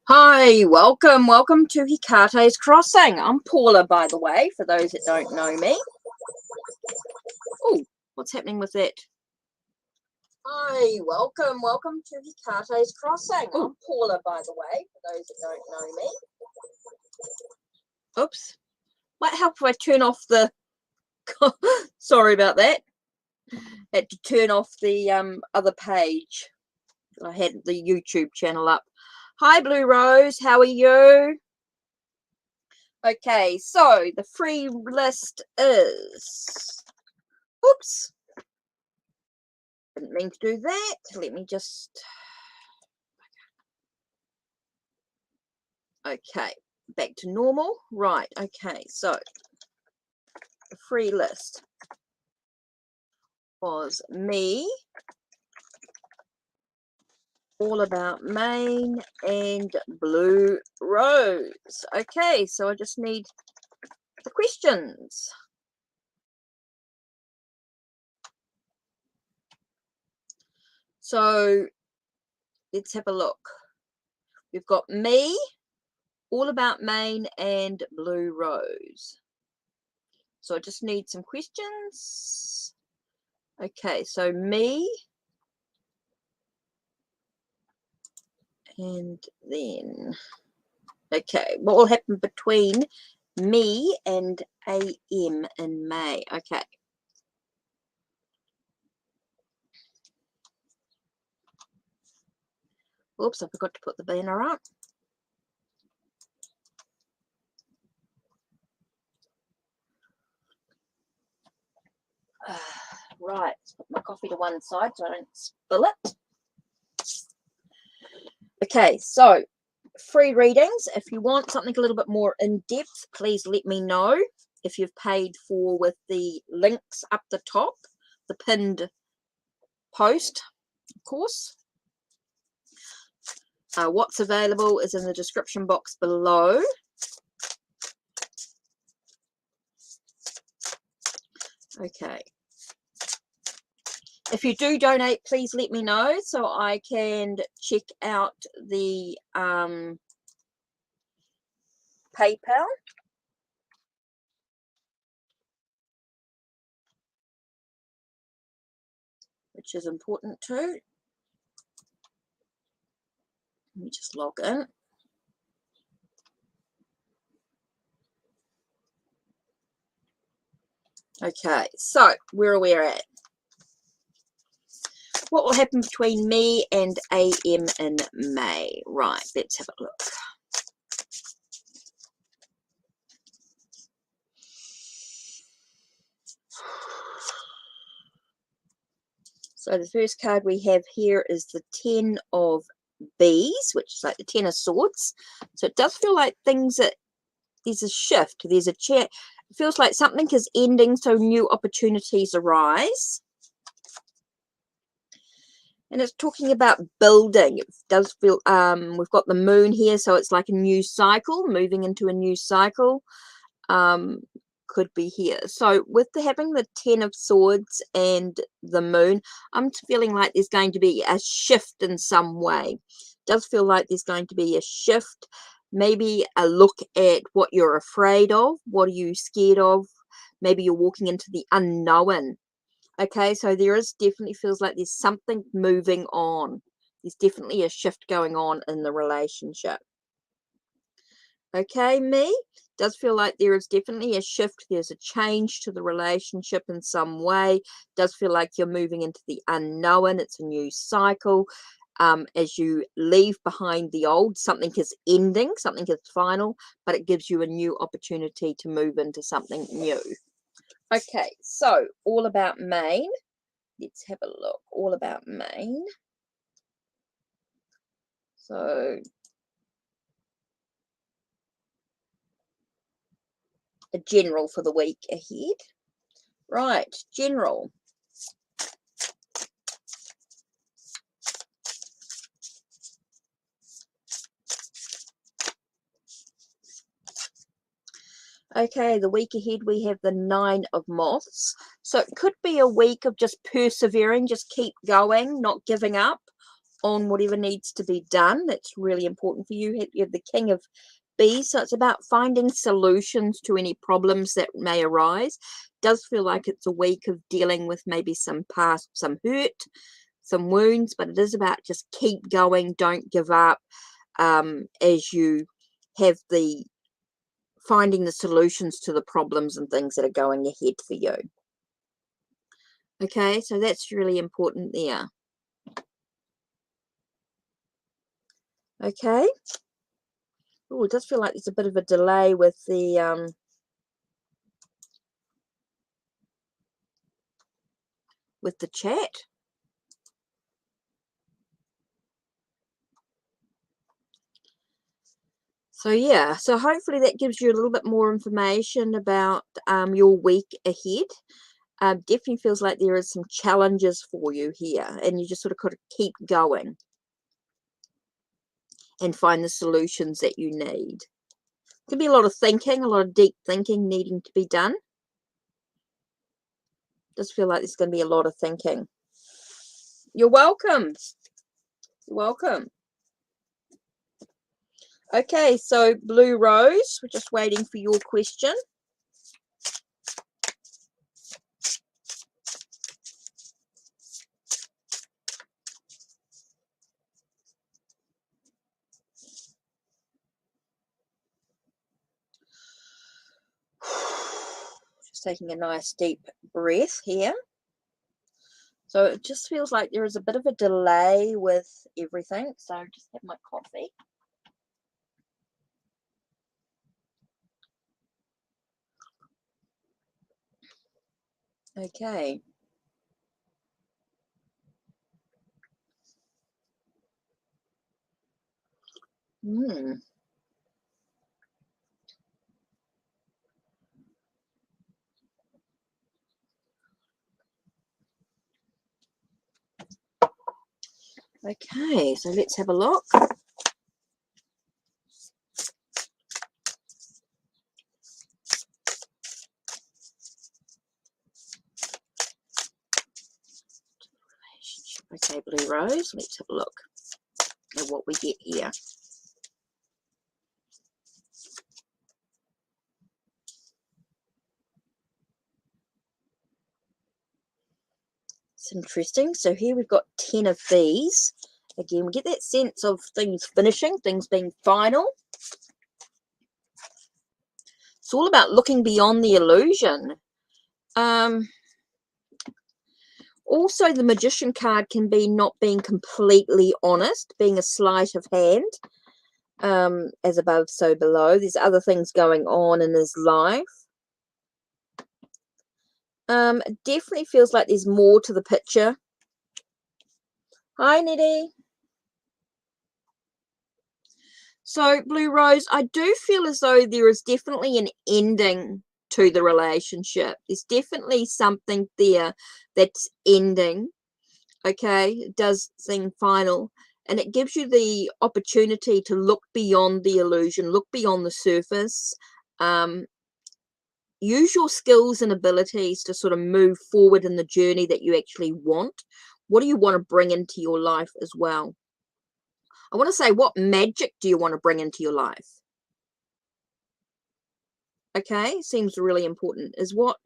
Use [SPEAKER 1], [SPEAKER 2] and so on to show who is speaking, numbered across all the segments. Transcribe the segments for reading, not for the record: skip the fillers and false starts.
[SPEAKER 1] Hi, welcome to UPATE's Crossing. I'm Paula, by the way, for those that don't know me. Oh, what's happening with that? Hi, welcome to UPATE's Crossing. I'm Paula, by the way, for those that don't know me. Oops. Might help if I turn off the... Sorry about that. Had to turn off the other page. I had the YouTube channel up. Hi, Blue Rose. How are you? Okay, so the free list is... Oops. Didn't mean to do that. Let me just... Okay, back to normal. Right, okay, so the free list was me, All About Maine, and Blue Rose. Okay, so I just need the questions. So let's have a look. We've got me, All About Maine, and Blue Rose. So I just need some questions. Okay, so me, and then, okay, what will happen between me and AM in May? Okay. Oops, I forgot to put the banner up. Right, let's put my coffee to one side so I don't spill it. Okay, so free readings. If you want something a little bit more in-depth, please let me know. If you've paid for with the links up the top, the pinned post, of course. What's available is in the description box below. Okay. If you do donate, please let me know so I can check out the PayPal. Which is important too. Let me just log in. Okay, so where are we at? What will happen between me and AM in May? Right, let's have a look. So the first card we have here is the 10 of Bees, which is like the 10 of Swords. So it does feel like things that there's a shift, there's a change. It feels like something is ending, so new opportunities arise. And it's talking about building. It does feel, we've got the moon here, so it's like a new cycle, moving into a new cycle. Could be here. So with having the 10 of Swords and the moon, I'm feeling like there's going to be a shift in some way. It does feel like there's going to be a shift, maybe a look at what you're afraid of. What are you scared of? Maybe you're walking into the unknown. Okay, so there is definitely feels like there's something moving on. There's definitely a shift going on in the relationship. Okay, me, does feel like there is definitely a shift. There's a change to the relationship in some way. Does feel like you're moving into the unknown. It's a new cycle. As you leave behind the old, something is ending, something is final, but it gives you a new opportunity to move into something new. Okay, so All About Maine. Let's have a look. All About Maine. So a general for the week ahead. Right, general. Okay, the week ahead we have the 9 of Moths. So it could be a week of just persevering, just keep going, not giving up on whatever needs to be done. That's really important for you. You have the King of Bees, so it's about finding solutions to any problems that may arise. Does feel like it's a week of dealing with maybe some past, some hurt, some wounds, but it is about just keep going, don't give up, as you have the finding the solutions to the problems and things that are going ahead for you. Okay, so that's really important there. Okay. Oh, it does feel like there's a bit of a delay with the chat. So yeah, so hopefully that gives you a little bit more information about your week ahead. Definitely feels like there is some challenges for you here, and you just sort of got to keep going and find the solutions that you need. Could be a lot of thinking, a lot of deep thinking needing to be done. Does feel like there's going to be a lot of thinking. You're welcome. You're welcome. Okay, so Blue Rose, we're just waiting for your question. Just taking a nice deep breath here. So it just feels like there is a bit of a delay with everything. So just have my coffee. Okay. Okay, so let's have a look. Okay, Blue Rose, let's have a look at what we get here. It's interesting. So here we've got 10 of these. Again, we get that sense of things finishing, things being final. It's all about looking beyond the illusion. Also, the Magician card can be not being completely honest, being a sleight of hand. As above, so below. There's other things going on in his life. It definitely feels like there's more to the picture. Hi, Nettie. So, Blue Rose, I do feel as though there is definitely an ending to the relationship. There's definitely something there that's ending. Okay, it does seem final. And it gives you the opportunity to look beyond the illusion, look beyond the surface. Use your skills and abilities to sort of move forward in the journey that you actually want. What do you want to bring into your life as well? I want to say, what magic do you want to bring into your life? Okay, seems really important. Is what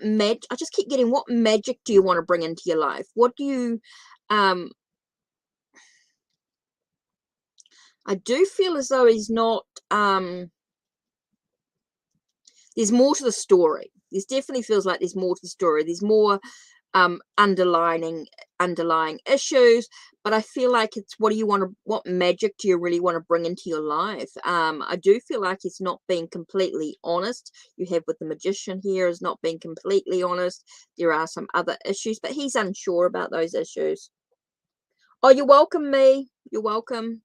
[SPEAKER 1] magic? I just keep getting, what magic do you want to bring into your life? What do you I do feel as though he's not there's more to the story. This definitely feels like there's more to the story. There's more underlying issues, but I feel like it's, what magic do you really want to bring into your life? I do feel like it's not being completely honest. You have with the Magician here is not being completely honest. There are some other issues, but he's unsure about those issues. Oh, you're welcome, me. You're welcome.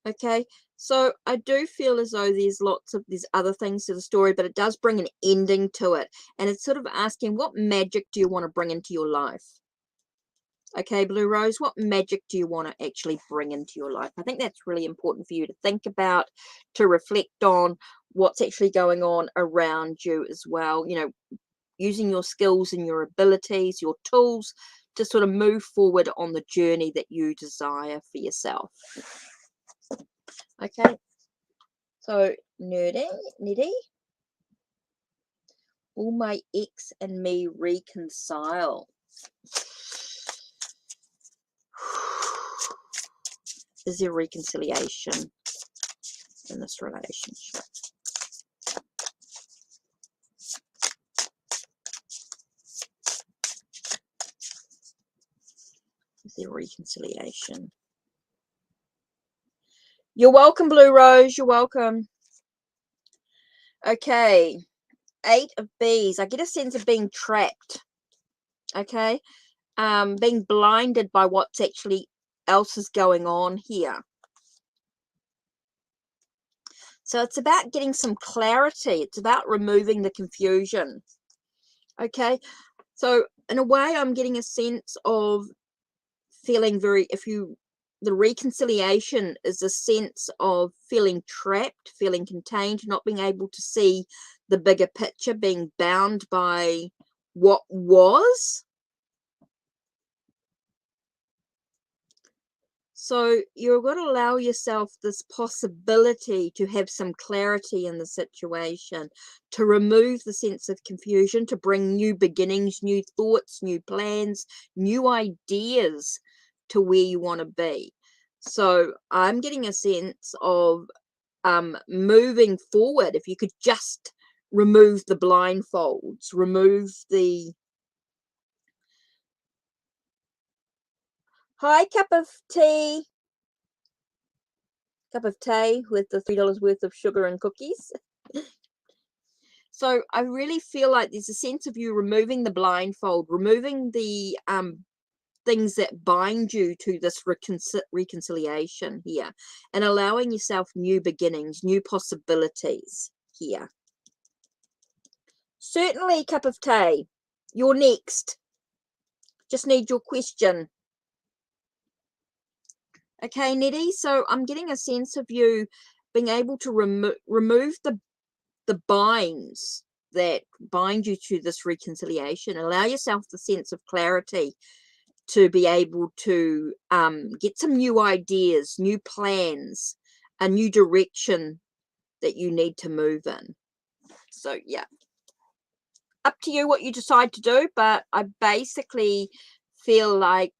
[SPEAKER 1] Okay, so I do feel as though there's other things to the story, but it does bring an ending to it. And it's sort of asking, what magic do you want to bring into your life? Okay, Blue Rose, what magic do you want to actually bring into your life? I think that's really important for you to think about, to reflect on what's actually going on around you as well. You know, using your skills and your abilities, your tools, to sort of move forward on the journey that you desire for yourself. Okay, so Niddy, will my ex and me reconcile? Is there reconciliation in this relationship? Is there reconciliation? You're welcome, Blue Rose. You're welcome. Okay. 8 of Bees. I get a sense of being trapped. Okay. Being blinded by what's actually else is going on here. So it's about getting some clarity. It's about removing the confusion. Okay. So in a way, I'm getting a sense of feeling the reconciliation is a sense of feeling trapped, feeling contained, not being able to see the bigger picture, being bound by what was. So you're going to allow yourself this possibility to have some clarity in the situation, to remove the sense of confusion, to bring new beginnings, new thoughts, new plans, new ideas to where you want to be. So I'm getting a sense of moving forward. If you could just remove the blindfolds, remove the... Hi, cup of tea with the $3 worth of sugar and cookies. So I really feel like there's a sense of you removing the blindfold, removing the things that bind you to this reconciliation here, and allowing yourself new beginnings, new possibilities here. Certainly, cup of tea. You're next. Just need your question. Okay, Nettie, so I'm getting a sense of you being able to remove the binds that bind you to this reconciliation. Allow yourself the sense of clarity to be able to get some new ideas, new plans, a new direction that you need to move in. So, yeah. Up to you what you decide to do, but I basically feel like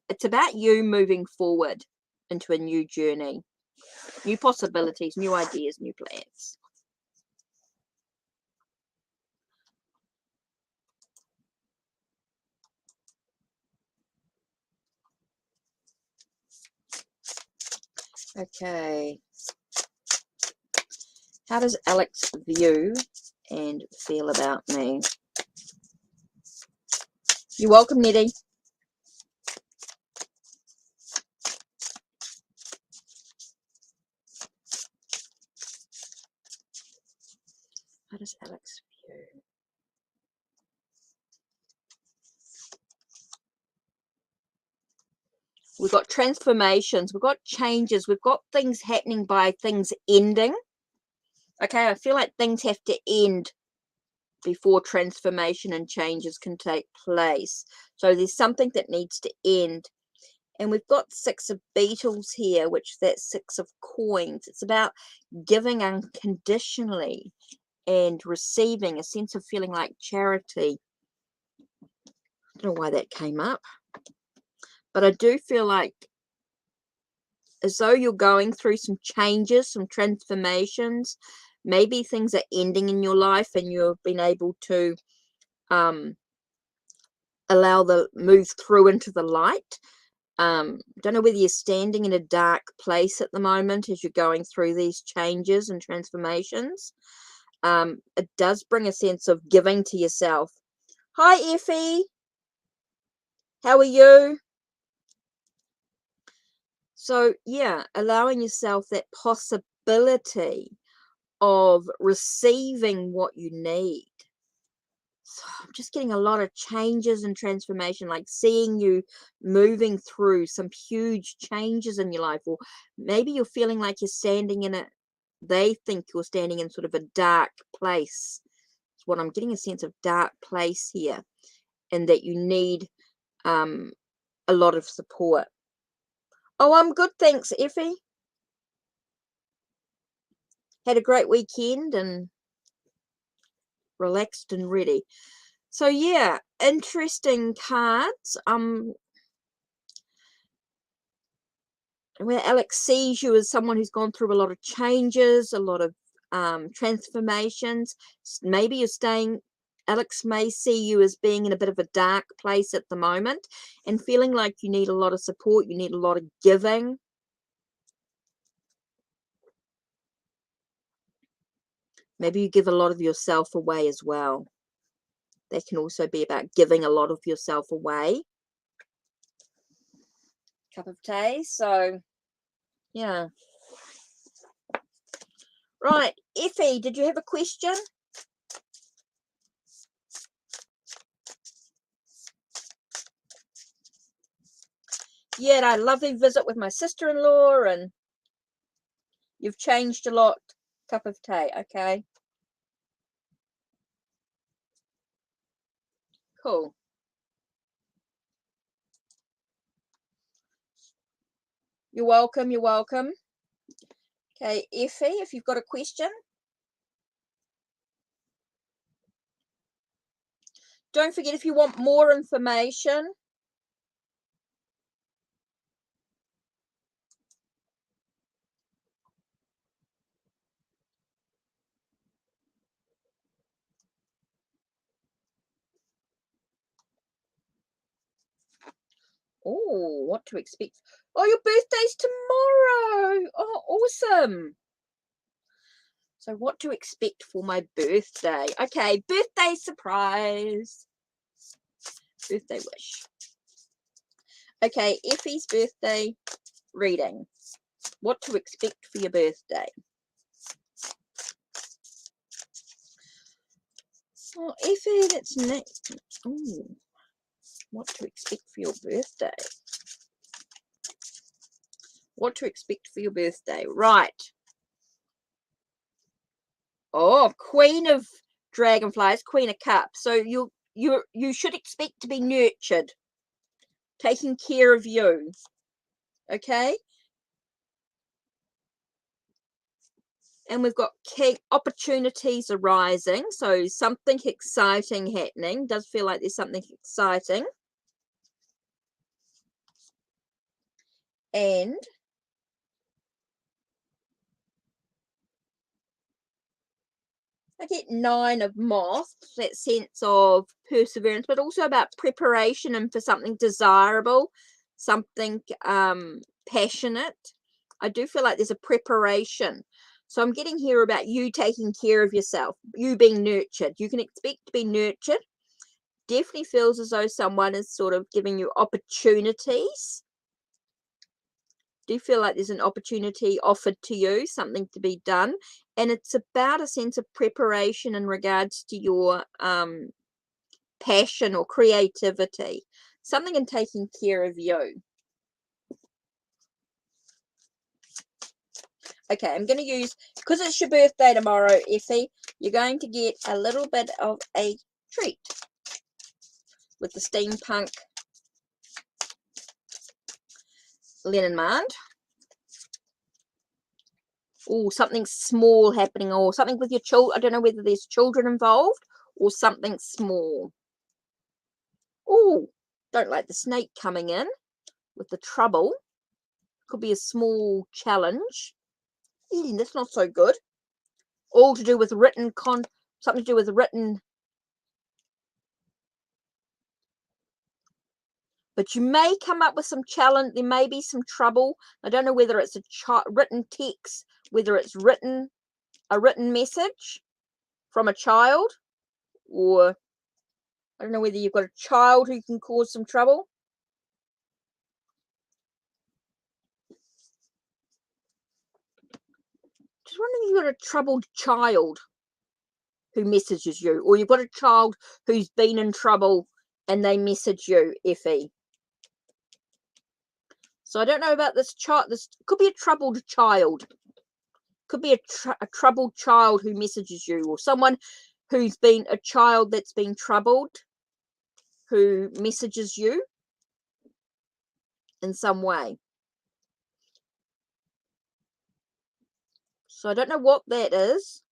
[SPEAKER 1] it's about you moving forward into a new journey, new possibilities, new ideas, new plans. Okay. How does Alex view and feel about me? You're welcome, Nettie. How does Alex view? We've got transformations, we've got changes, we've got things happening by things ending. Okay, I feel like things have to end before transformation and changes can take place. So there's something that needs to end. And we've got 6 of Beetles here, which that's 6 of Coins. It's about giving unconditionally and receiving, a sense of feeling like charity. I don't know why that came up, but I do feel like as though you're going through some changes, some transformations. Maybe things are ending in your life and you've been able to allow the move through into the light. Don't know whether you're standing in a dark place at the moment as you're going through these changes and transformations. It does bring a sense of giving to yourself. Hi, Effie. How are you? So, yeah, allowing yourself that possibility of receiving what you need. So I'm just getting a lot of changes and transformation, like seeing you moving through some huge changes in your life, or maybe you're feeling like you're standing in they think you're standing in sort of a dark place. what I'm getting, a sense of dark place here, and that you need a lot of support. Oh, I'm good, thanks, Effie. Had a great weekend and relaxed and ready. So yeah, interesting cards. Where Alex sees you as someone who's gone through a lot of changes, a lot of transformations. Maybe you're staying, Alex may see you as being in a bit of a dark place at the moment and feeling like you need a lot of support, you need a lot of giving. Maybe you give a lot of yourself away as well. That can also be about giving a lot of yourself away. Cup of tea. So yeah. Right, Effie, did you have a question? Yeah, I had a lovely visit with my sister-in-law, and you've changed a lot. Cup of tea, okay. Cool. You're welcome, you're welcome. Okay, Effie, if you've got a question. Don't forget, if you want more information, oh, what to expect. Oh, your birthday's tomorrow. Oh, awesome. So what to expect for my birthday? Okay, birthday surprise. Birthday wish. Okay, Effie's birthday reading. What to expect for your birthday. Oh, Effie, that's next. Ooh, what to expect for your birthday. What to expect for your birthday. Right. Oh, Queen of Dragonflies, Queen of Cups. So you should expect to be nurtured, taking care of you. Okay? And we've got key opportunities arising. So something exciting happening. Does feel like there's something exciting. And I get 9 of moth, that sense of perseverance, but also about preparation and for something desirable, something passionate. I do feel like there's a preparation. So I'm getting here about you taking care of yourself, you being nurtured. You can expect to be nurtured. Definitely feels as though someone is sort of giving you opportunities. Do you feel like there's an opportunity offered to you, something to be done? And it's about a sense of preparation in regards to your passion or creativity, something in taking care of you. Okay, I'm going to use, because it's your birthday tomorrow, Effie, you're going to get a little bit of a treat with the steampunk Leninmand. Oh, something small happening, or something with your children. I don't know whether there's children involved or something small. Oh, don't like the snake coming in with the trouble. Could be a small challenge. That's not so good. All to do with something to do with written. But you may come up with some challenge. There may be some trouble. I don't know whether it's a written text, whether it's a written message from a child, or I don't know whether you've got a child who can cause some trouble. Just wondering if you've got a troubled child who messages you, or you've got a child who's been in trouble and they message you, Effie. So I don't know about this child. This could be a troubled child. Could be a troubled child who messages you, or someone who's been a child that's been troubled, who messages you in some way. So I don't know what that is,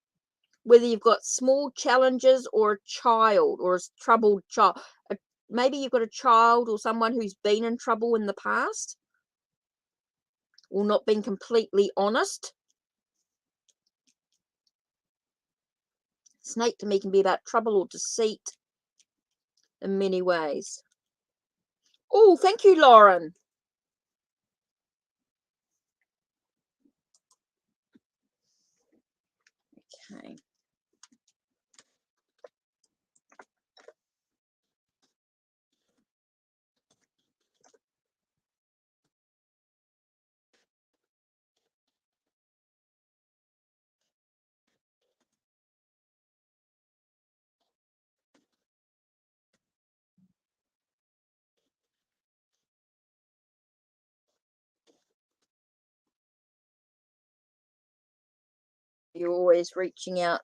[SPEAKER 1] whether you've got small challenges or a child or a troubled child. Maybe you've got a child or someone who's been in trouble in the past or not been completely honest. Snake to me can be about trouble or deceit in many ways. Oh, thank you, Lauren. Okay. You're always reaching out.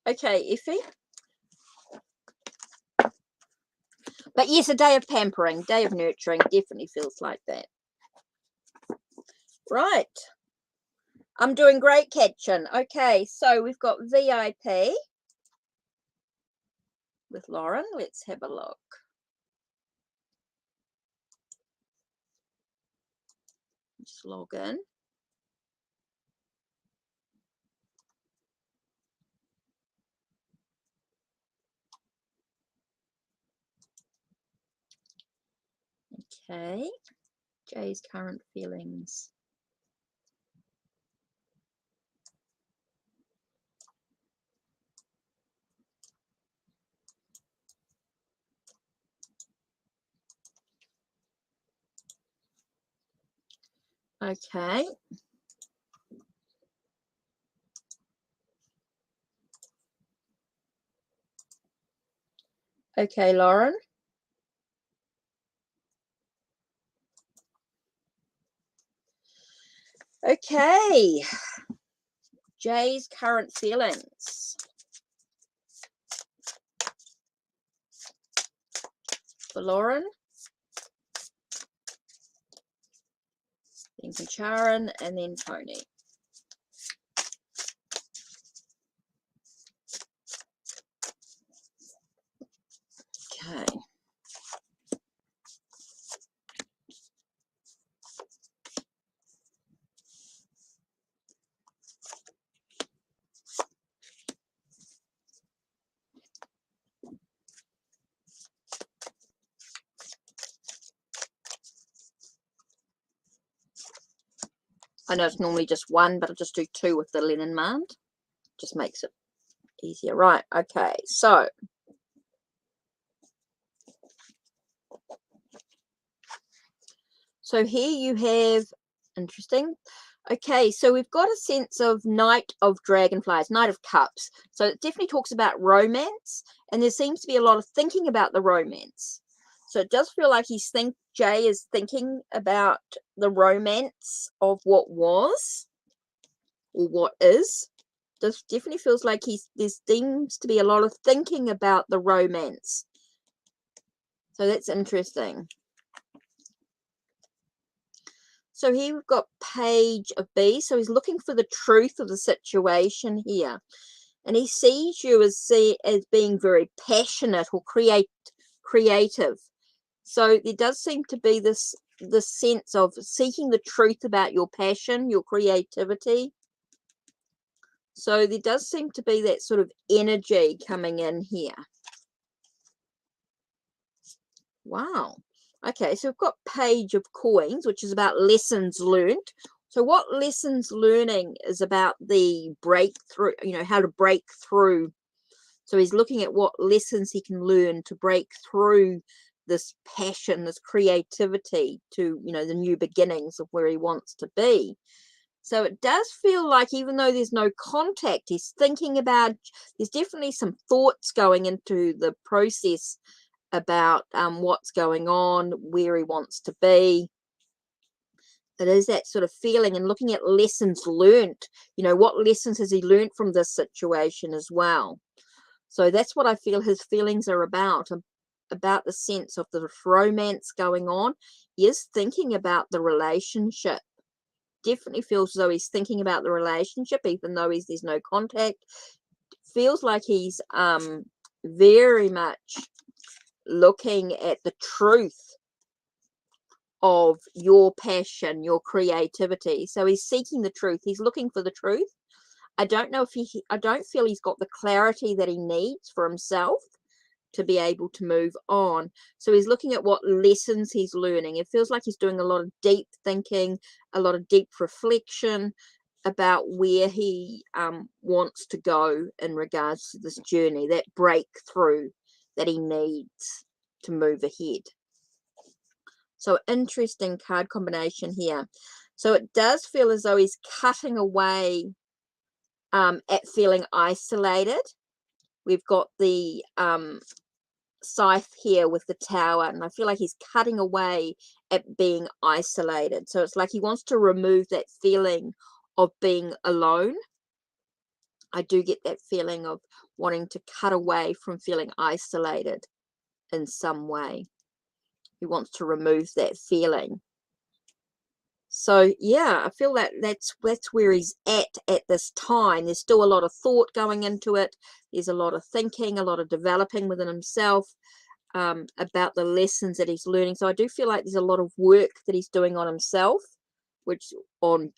[SPEAKER 1] Okay, Effie. But yes, a day of pampering, day of nurturing, definitely feels like that. Right. I'm doing great, Catchin. Okay, so we've got VIP with Lauren. Let's have a look. Just log in. Okay. Jay's current feelings. Okay. Okay, Lauren. Okay. Jay's current feelings. For Lauren. Then Charan and then Tony. Okay. I know it's normally just one, but I'll just do two with the Leninmand. Just makes it easier. Right, okay, so here you have, interesting. Okay, so we've got a sense of Knight of Dragonflies, Knight of Cups. So it definitely talks about romance, and there seems to be a lot of thinking about the romance. So it does feel like Jay is thinking about the romance of what was or what is. This definitely feels like there seems to be a lot of thinking about the romance. So that's interesting. So here we've got Page of B. So he's looking for the truth of the situation here. And he sees you as being very passionate or creative. So there does seem to be this sense of seeking the truth about your passion, your creativity. So there does seem to be that sort of energy coming in here. Wow. Okay, so we've got Page of Coins, which is about lessons learned. So what lessons learning is about the breakthrough, how to break through. So he's looking at what lessons he can learn to break through this passion, this creativity to, the new beginnings of where he wants to be. So it does feel like even though there's no contact, he's thinking about, there's definitely some thoughts going into the process about what's going on, where he wants to be. It is that sort of feeling and looking at lessons learnt. You know, what lessons has he learnt from this situation as well? So that's what I feel his feelings are about the sense of the romance going on. He is thinking about the relationship. Definitely feels as though he's thinking about the relationship, even though there's no contact. Feels like he's very much looking at the truth of your passion, your creativity. So he's seeking the truth. He's looking for the truth. I don't know if I don't feel he's got the clarity that he needs for himself to be able to move on. So he's looking at what lessons he's learning. It feels like he's doing a lot of deep thinking, a lot of deep reflection about where he wants to go in regards to this journey, that breakthrough that he needs to move ahead. So interesting card combination here. So it does feel as though he's cutting away at feeling isolated. We've got the scythe here with the tower, and I feel like he's cutting away at being isolated. So it's like he wants to remove that feeling of being alone. I do get that feeling of wanting to cut away from feeling isolated in some way. He wants to remove that feeling. So yeah, I feel that that's where he's at this time. There's still a lot of thought going into it. There's a lot of thinking, a lot of developing within himself about the lessons that he's learning. So I do feel like there's a lot of work that he's doing on himself, on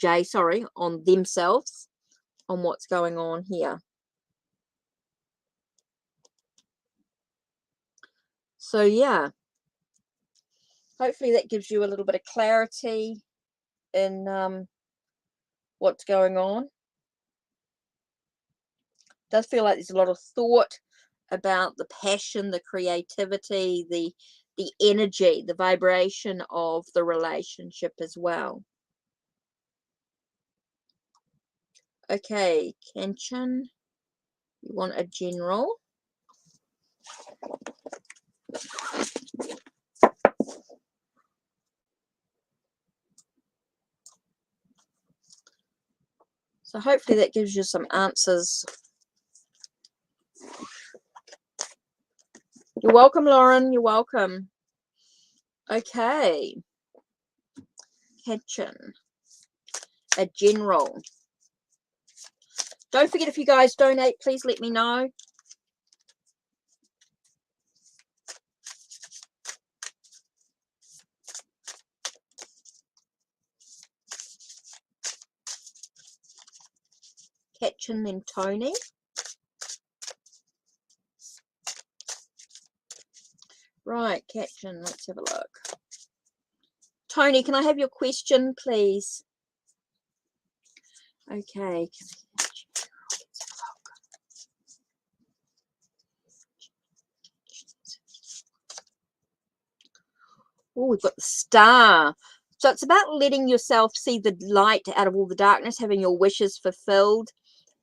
[SPEAKER 1] themselves, on what's going on here. So yeah, hopefully that gives you a little bit of clarity in what's going on. Does feel like there's a lot of thought about the passion, the creativity, the energy, the vibration of the relationship as well. Okay, Kenshin, you want a general? So hopefully that gives you some answers. You're welcome, Lauren. You're welcome. Okay. Kenshin, a general. Don't forget, if you guys donate, please let me know. Kenshin, then Tony. Right, Kenshin, let's have a look. Tony, can I have your question, please? Okay. Oh, we've got the star. So it's about letting yourself see the light out of all the darkness, having your wishes fulfilled.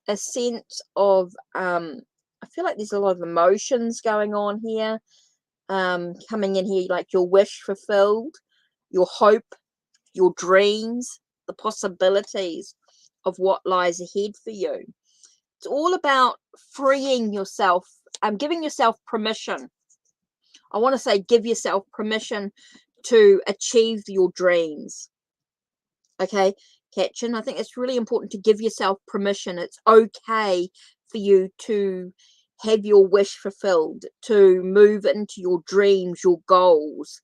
[SPEAKER 1] A sense of, I feel like there's a lot of emotions going on here, coming in here, like your wish fulfilled, your hope, your dreams, the possibilities of what lies ahead for you. It's all about freeing yourself, giving yourself permission. I want to say give yourself permission to achieve your dreams. Okay, Catchin, I think it's really important to give yourself permission. It's okay for you to have your wish fulfilled, to move into your dreams, your goals,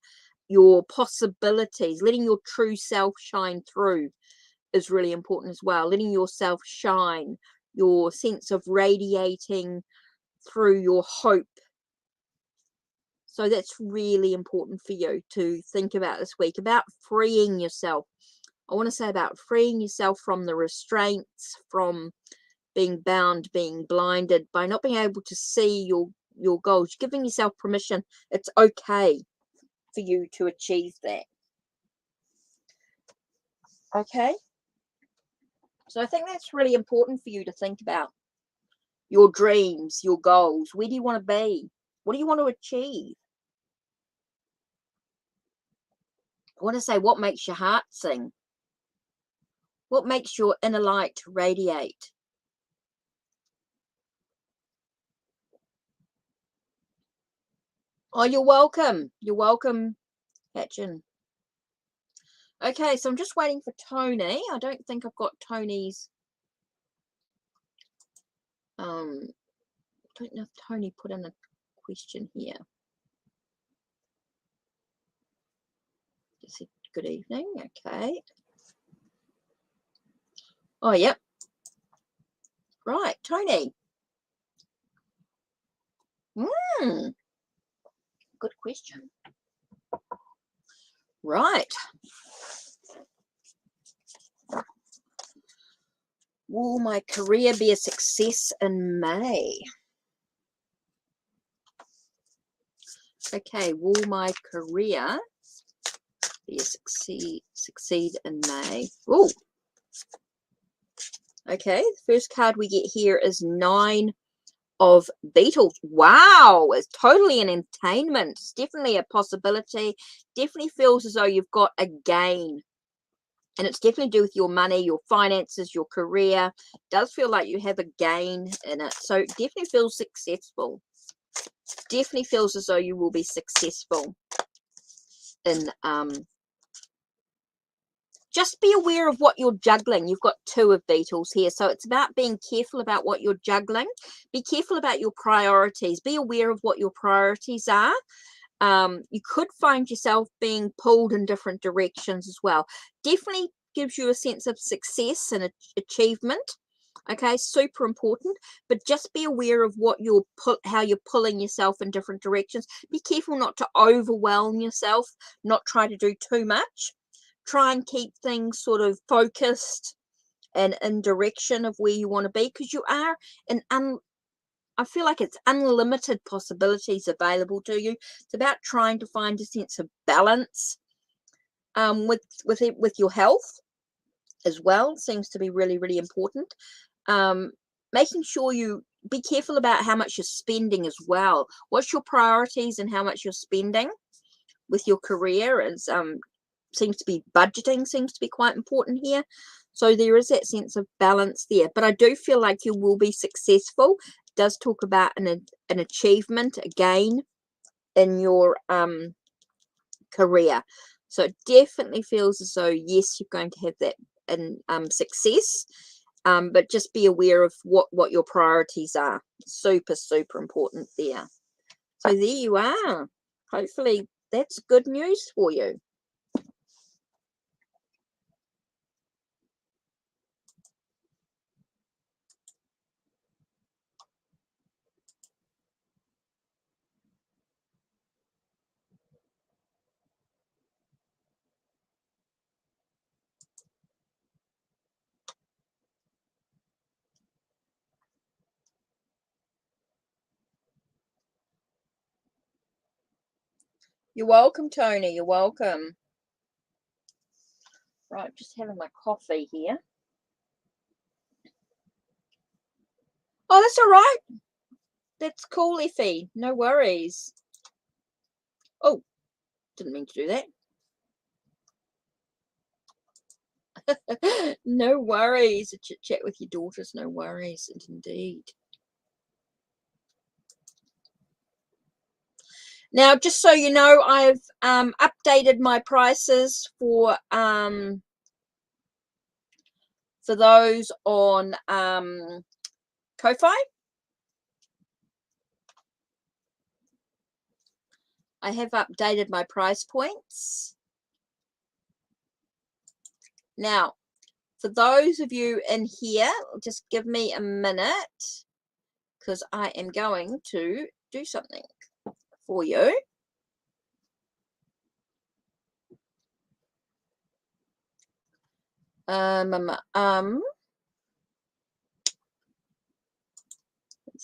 [SPEAKER 1] your possibilities. Letting your true self shine through is really important as well. Letting yourself shine, your sense of radiating through your hope. So that's really important for you to think about this week, about freeing yourself. I want to say about freeing yourself from the restraints, from being bound, being blinded, by not being able to see your goals, giving yourself permission. It's okay for you to achieve that. Okay? So I think that's really important for you to think about. Your dreams, your goals. Where do you want to be? What do you want to achieve? I want to say, what makes your heart sing? What makes your inner light radiate? Oh, you're welcome. You're welcome, Hatchin. Okay, so I'm just waiting for Tony. I don't think I've got Tony's. I don't know if Tony put in a question here. Just said good evening. Okay. Oh, yep. Right, Tony. Good question. Right. Will my career be a success in May? Okay, will my career be a succeed in May? Oh. Okay, the first card we get here is 9 of Beetles. Wow, it's totally an entertainment. It's definitely a possibility. Definitely feels as though you've got a gain. And it's definitely to do with your money, your finances, your career. It does feel like you have a gain in it. So it definitely feels successful. Definitely feels as though you will be successful in just be aware of what you're juggling. You've got 2 of Beetles here. So it's about being careful about what you're juggling. Be careful about your priorities. Be aware of what your priorities are. You could find yourself being pulled in different directions as well. Definitely gives you a sense of success and achievement. Okay, super important. But just be aware of what how you're pulling yourself in different directions. Be careful not to overwhelm yourself. Not try to do too much. Try and keep things sort of focused and in direction of where you want to be, because you are in I feel like it's unlimited possibilities available to you. It's about trying to find a sense of balance with your health as well. Seems to be really, really important. Making sure you be careful about how much you're spending as well. What's your priorities and how much you're spending with your career is seems to be budgeting seems to be quite important here. So there is that sense of balance there. But I do feel like you will be successful. It does talk about an achievement, a gain in your career. So it definitely feels as though, yes, you're going to have that in success. But just be aware of what your priorities are. Super, super important there. So there you are. Hopefully that's good news for you. You're welcome, Tony. You're welcome. Right, just having my coffee here. Oh, that's all right. That's cool, Effie. No worries. Oh, didn't mean to do that. No worries. A chit chat with your daughters. No worries, indeed. Now, just so you know, I've updated my prices for those on Ko-Fi. I have updated my price points. Now, for those of you in here, just give me a minute because I am going to do something for you. Let's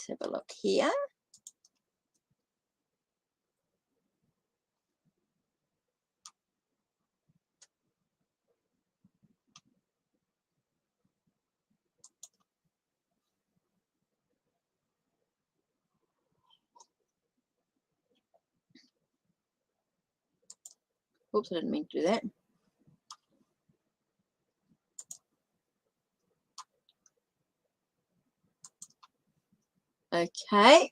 [SPEAKER 1] have a look here. Oops, I didn't mean to do that. Okay.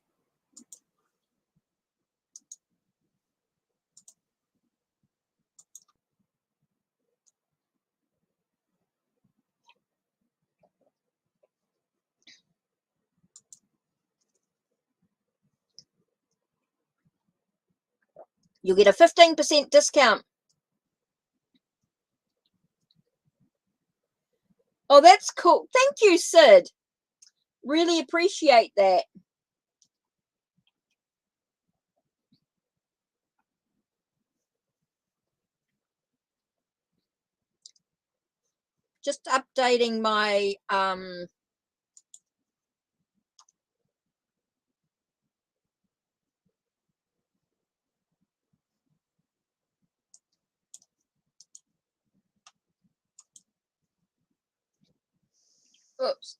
[SPEAKER 1] You'll get a 15% discount. Oh, that's cool. Thank you, Sid. Really appreciate that. Just updating my oops.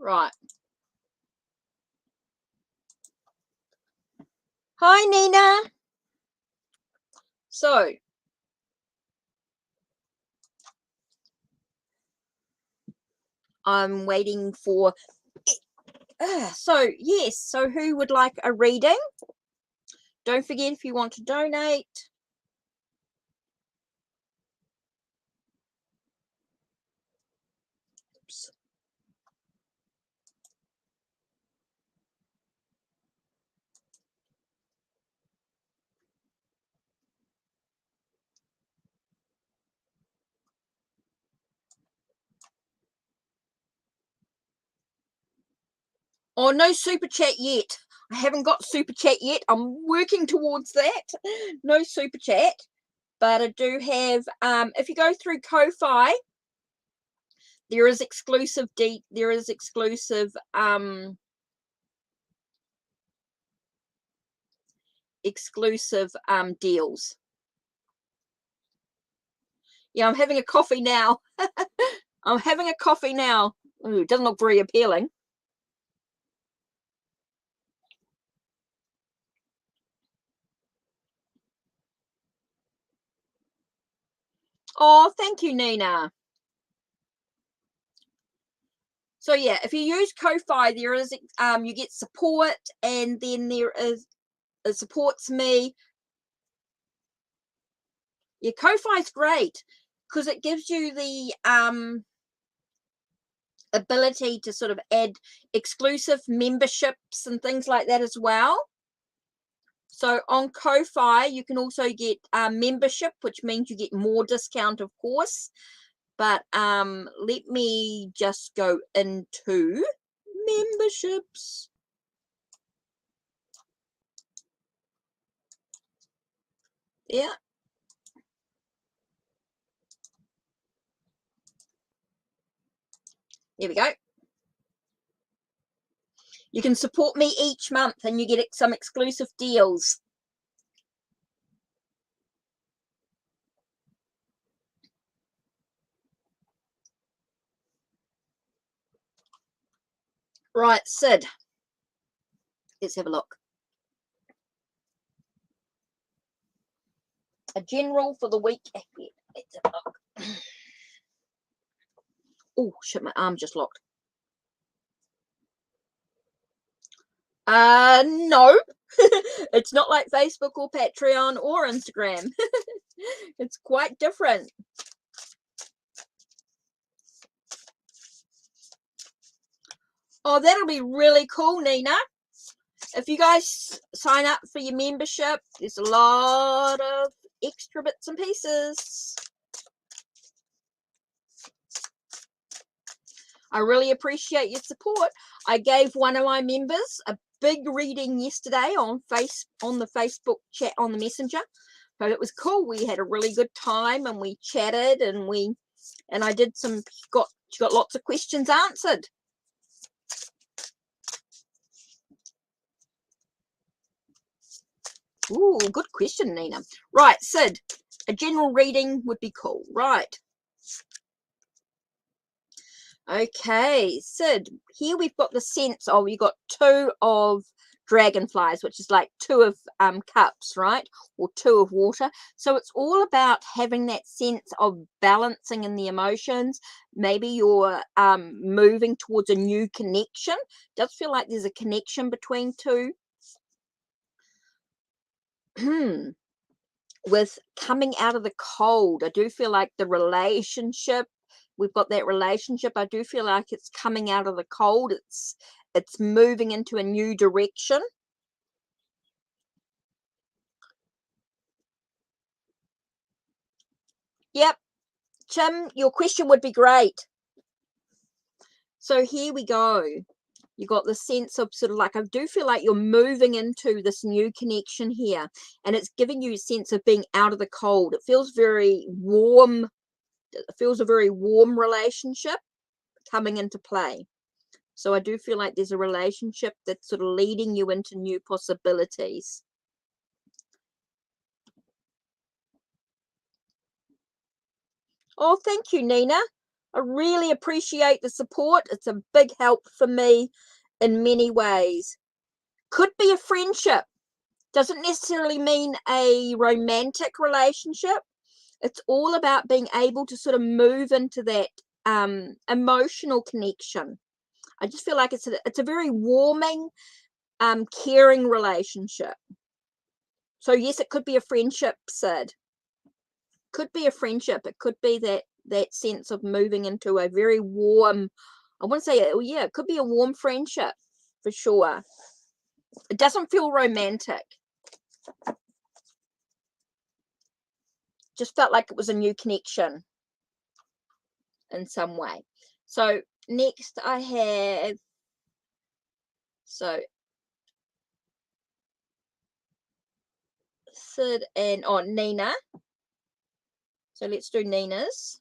[SPEAKER 1] Right. Hi, Nina. So, I'm waiting for so yes, so who would like a reading? Don't forget, if you want to donate, oops. Oh, no super chat yet. I haven't got super chat yet. I'm working towards that. No super chat, but I do have if you go through Ko-Fi, there is exclusive exclusive deals. Yeah, I'm having a coffee now. I'm having a coffee now. Ooh, it doesn't look very appealing. Oh, thank you, Nina. So yeah, if you use Ko-Fi, there is you get support, and then there is it supports me. Yeah, Ko-Fi is great because it gives you the ability to sort of add exclusive memberships and things like that as well. So on Ko-Fi, you can also get membership, which means you get more discount, of course. But let me just go into memberships. Yeah. Here we go. You can support me each month and you get some exclusive deals. Right, Sid. Let's have a look. A general for the week ahead. Let's have a look. Oh, shit, my arm just locked. No. It's not like Facebook or Patreon or Instagram. It's quite different. Oh, that'll be really cool, Nina. If you guys sign up for your membership, there's a lot of extra bits and pieces. I really appreciate your support. I gave one of my members a big reading yesterday on the Facebook chat on the Messenger. But it was cool. We had a really good time and we chatted and we And I did she got lots of questions answered. Ooh, good question, Nina. Right, Sid, a general reading would be cool. Right. Okay, Sid, here we've got the sense of, you got 2 of dragonflies, which is like 2 of cups, right? Or 2 of water. So it's all about having that sense of balancing in the emotions. Maybe you're moving towards a new connection. Does feel like there's a connection between 2. With coming out of the cold, I do feel like the relationship, we've got that relationship, I do feel like it's coming out of the cold, it's moving into a new direction. Yep, Tim, your question would be great. So here we go. You got the sense of sort of like, I do feel like you're moving into this new connection here, and it's giving you a sense of being out of the cold. It feels very warm. It feels a very warm relationship coming into play. So I do feel like there's a relationship that's sort of leading you into new possibilities. Oh, thank you, Nina. I really appreciate the support. It's a big help for me in many ways. Could be a friendship. Doesn't necessarily mean a romantic relationship. It's all about being able to sort of move into that emotional connection. I just feel like it's a very warming, caring relationship. So yes, it could be a friendship, Sid. Could be a friendship. It could be that sense of moving into a very warm, I want to say, oh yeah, it could be a warm friendship for sure. It doesn't feel romantic. Just felt like it was a new connection in some way. So next I have, so Sid and Nina. So let's do Nina's.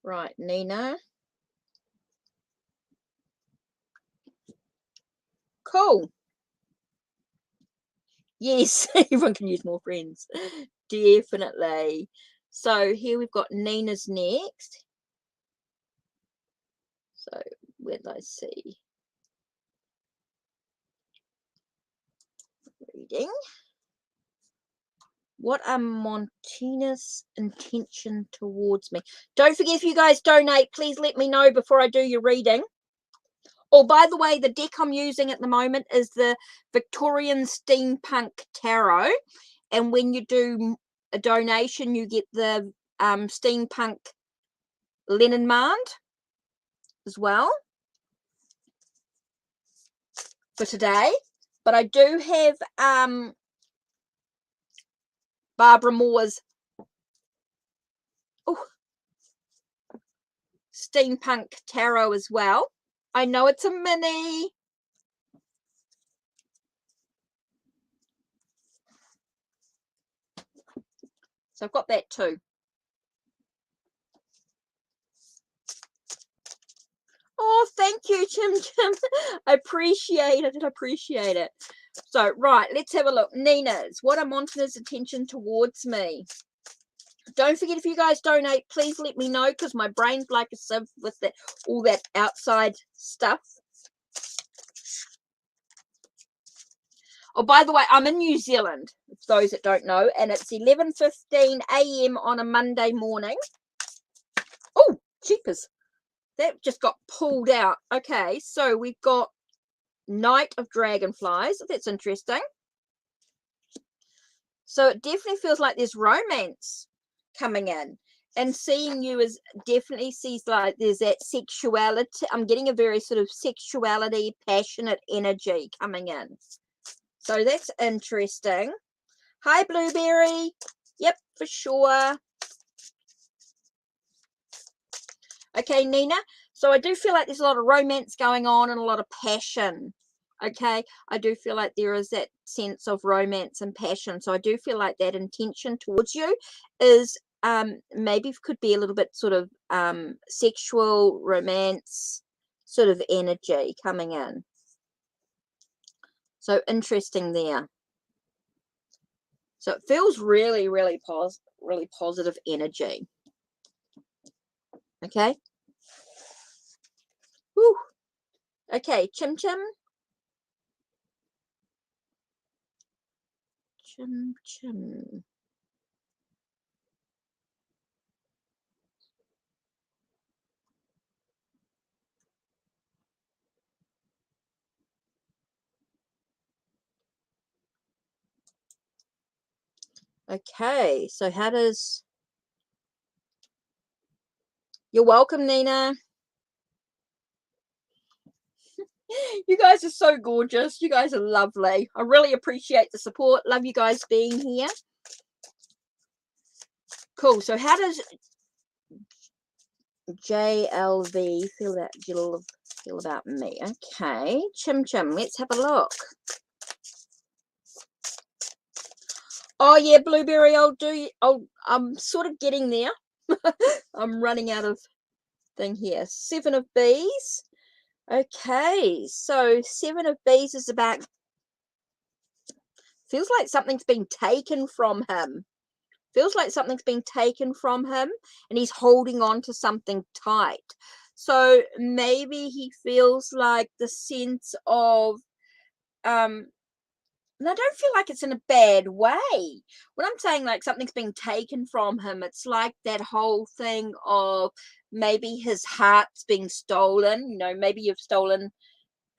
[SPEAKER 1] Right, Nina. Cool. Yes, everyone can use more friends. Definitely. So here we've got Nina's next. So where did I see? Reading. What are Montina's intention towards me? Don't forget, if you guys donate, please let me know before I do your reading. Oh, by the way, the deck I'm using at the moment is the Victorian Steampunk Tarot. And when you do a donation, you get the Steampunk Leninmand as well for today. But I do have Barbara Moore's Steampunk Tarot as well. I know it's a mini. So I've got that too. Oh, thank you, Jim. I appreciate it. I appreciate it. So, right, let's have a look. Nina's. What are Montina's attention towards me? Don't forget, if you guys donate, please let me know, because my brain's like a sieve with that, all that outside stuff. Oh, by the way, I'm in New Zealand, for those that don't know, and it's 11:15 a.m. on a Monday morning. Oh, jeepers. That just got pulled out. Okay, so we've got Knight of Dragonflies. That's interesting. So it definitely feels like there's romance coming in. And seeing you is definitely sees like there's that sexuality. I'm getting a very sort of sexuality, passionate energy coming in. So that's interesting. Hi, Blueberry. Yep, for sure. Okay, Nina. So I do feel like there's a lot of romance going on and a lot of passion. Okay, I do feel like there is that sense of romance and passion. So I do feel like that intention towards you is maybe could be a little bit sort of sexual romance sort of energy coming in. So interesting there. So it feels really, really positive energy. Okay. Whew. Okay, Chim Chim. Chim Chim. Okay, so how does... You're welcome, Nina. You guys are so gorgeous. You guys are lovely. I really appreciate the support. Love you guys being here. Cool. So how does JLV feel about me? Okay, Chim Chim. Let's have a look. Oh yeah, Blueberry. I'm sort of getting there. I'm running out of thing here. 7 of Bees. Okay, so 7 of Bees is about... Feels like something's been taken from him. Feels like something's been taken from him and he's holding on to something tight. So maybe he feels like the sense of and I don't feel like it's in a bad way. When I'm saying like something's being taken from him, it's like that whole thing of maybe his heart's being stolen. You know, maybe you've stolen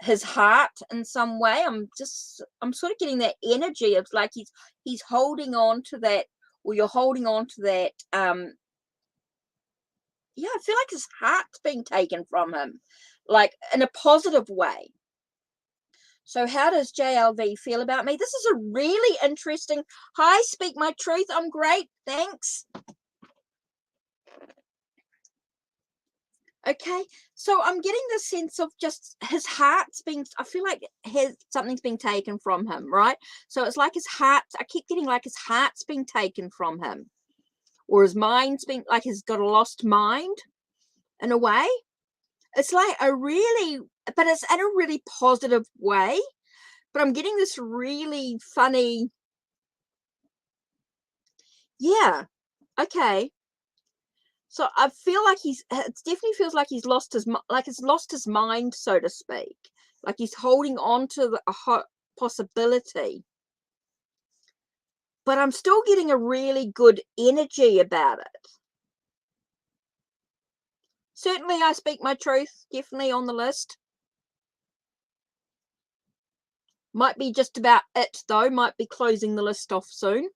[SPEAKER 1] his heart in some way. I'm sort of getting that energy of like he's holding on to that, or you're holding on to that. Yeah, I feel like his heart's being taken from him, like in a positive way. So how does JLV feel about me? This is a really interesting... Hi, Speak My Truth. I'm great. Thanks. Okay. So I'm getting the sense of just his heart's being... I feel like something's being taken from him, right? So it's like his heart... I keep getting like his heart's being taken from him. Or his mind's being... Like he's got a lost mind in a way. It's like a really... But it's in a really positive way. But I'm getting this really funny... Yeah. Okay. So I feel like it definitely feels like he's lost his mind, so to speak. Like he's holding on to a possibility. But I'm still getting a really good energy about it. Certainly I Speak My Truth, definitely on the list. Might be just about it though, might be closing the list off soon.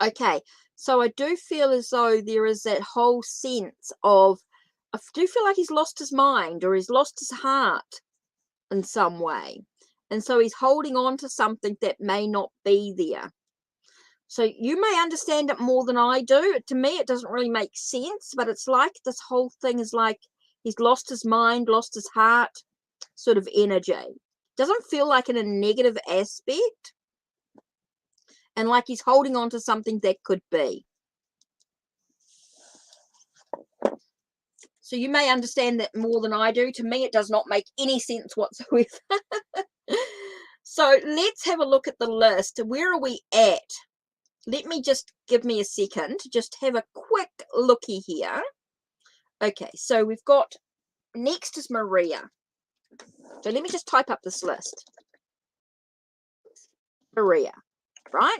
[SPEAKER 1] Okay, so I do feel as though there is that whole sense of... I do feel like he's lost his mind or he's lost his heart in some way. And so he's holding on to something that may not be there. So you may understand it more than I do. To me, it doesn't really make sense, but it's like this whole thing is like he's lost his mind, lost his heart sort of energy. Doesn't feel like in a negative aspect. And like he's holding on to something that could be. So you may understand that more than I do. To me, it does not make any sense whatsoever. So let's have a look at the list. Where are we at? Let me just give me a second to just have a quick looky here. Okay, so we've got... Next is Maria. So let me just type up this list. Maria, right?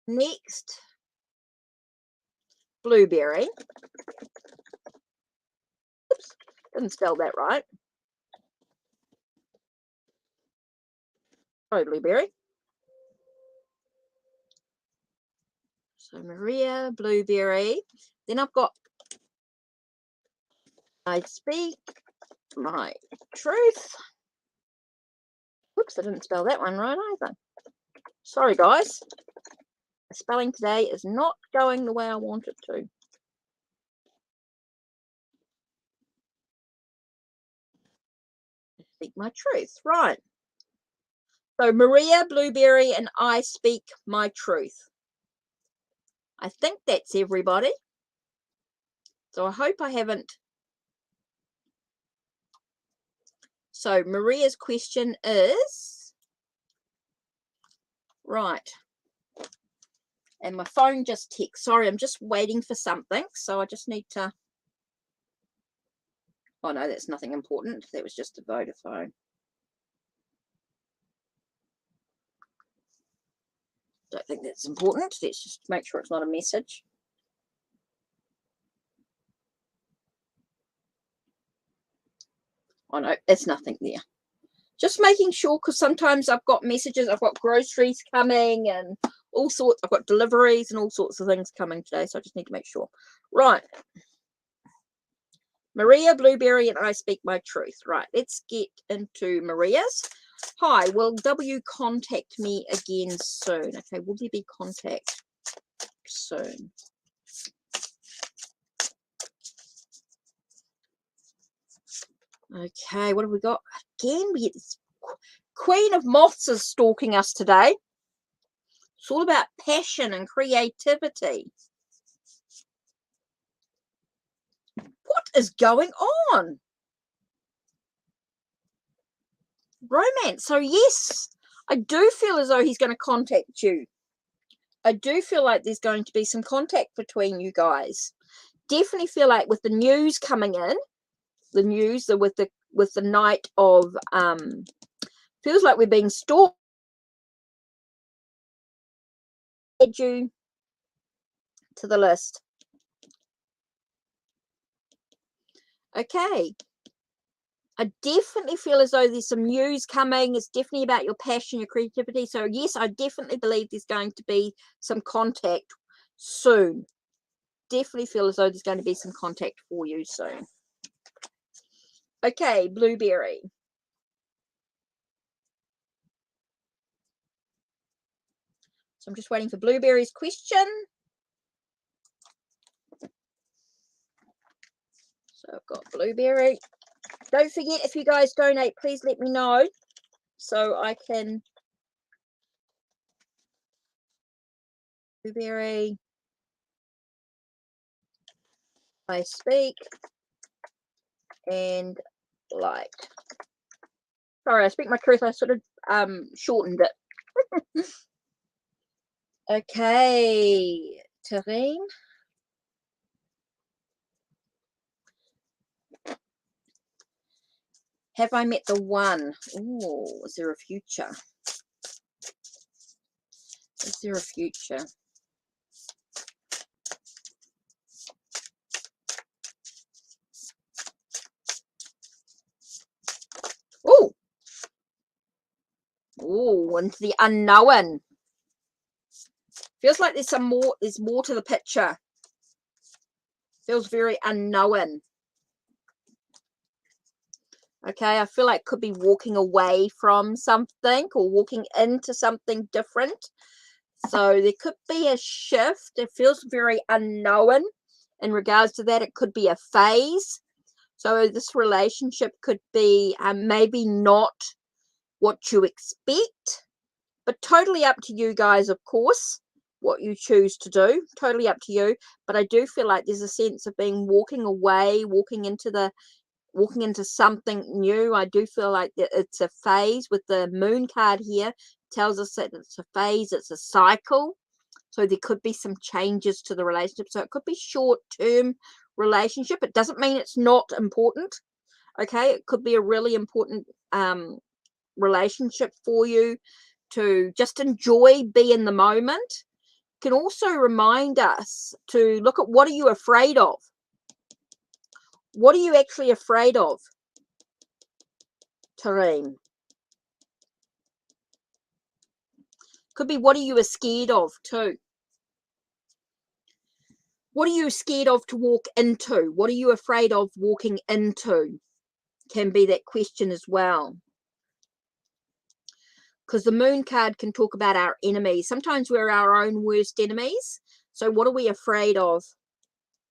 [SPEAKER 1] Next, Blueberry. Oops, didn't spell that right. Sorry, Blueberry. So Maria, Blueberry. Then I've got I Speak My Truth. Whoops, I didn't spell that one right either. Sorry, guys. The spelling today is not going the way I want it to. speak my truth. Right. So Maria, Blueberry, and I speak my truth. I think that's everybody. So I hope I haven't. So Maria's question is, right. And my phone just texts. Sorry, I'm just waiting for something. So I just need to. Oh, no, that's nothing important. That was just a Vodafone. Don't think that's important. Let's just make sure it's not a message. Oh, no, it's nothing there. Just making sure, because sometimes I've got messages. I've got groceries coming and all sorts. I've got deliveries and all sorts of things coming today. So I just need to make sure. Right. Maria, Blueberry, and I speak my truth. Right, let's get into Maria's. Hi, will W contact me again soon? Okay, will there be contact soon? Okay, what have we got? Again, we get this Queen of Moths is stalking us today. It's all about passion and creativity. What is going on? Romance. So yes, I do feel as though he's going to contact you. I do feel like there's going to be some contact between you guys. Definitely feel like with the news coming in, the news with the night of feels like we're being stalked. Add you to the list. Okay. I definitely feel as though there's some news coming. It's definitely about your passion, your creativity. So yes, I definitely believe there's going to be some contact soon. Definitely feel as though there's going to be some contact for you soon. Okay, Blueberry. So I'm just waiting for Blueberry's question. So I've got Blueberry. Don't forget, if you guys donate, please let me know so I can. Blueberry. I speak and light. Sorry, I speak my truth. I sort of shortened it. Okay, Tareen. Have I met the one? Oh, is there a future? Is there a future? Oh, oh, into the unknown. Feels like there's some more. There's more to the picture. Feels very unknown. Okay, I feel like could be walking away from something or walking into something different. So there could be a shift. It feels very unknown in regards to that. It could be a phase. So this relationship could be maybe not what you expect, but totally up to you guys, of course, what you choose to do. Totally up to you. But I do feel like there's a sense of being walking away, walking into something new. I do feel like that it's a phase. With the moon card here, tells us that it's a phase, it's a cycle. So there could be some changes to the relationship. So it could be short-term relationship. It doesn't mean it's not important. Okay, it could be a really important relationship for you to just enjoy, be in the moment. Can also remind us to look at, what are you afraid of? What are you actually afraid of, Tareen? Could be, what are you scared of too? What are you scared of to walk into? What are you afraid of walking into? Can be that question as well. Because the moon card can talk about our enemies. Sometimes we're our own worst enemies. So what are we afraid of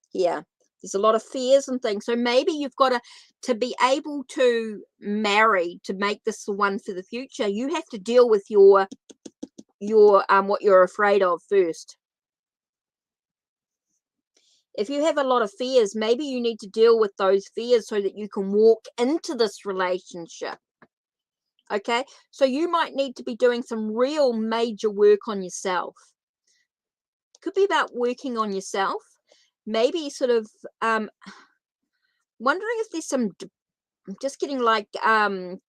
[SPEAKER 1] here? There's a lot of fears and things. So maybe you've got to be able to marry, to make this the one for the future. You have to deal with your what you're afraid of first. If you have a lot of fears, maybe you need to deal with those fears so that you can walk into this relationship. Okay, so you might need to be doing some real major work on yourself. Could be about working on yourself. Maybe sort of wondering if there's some, I'm just getting like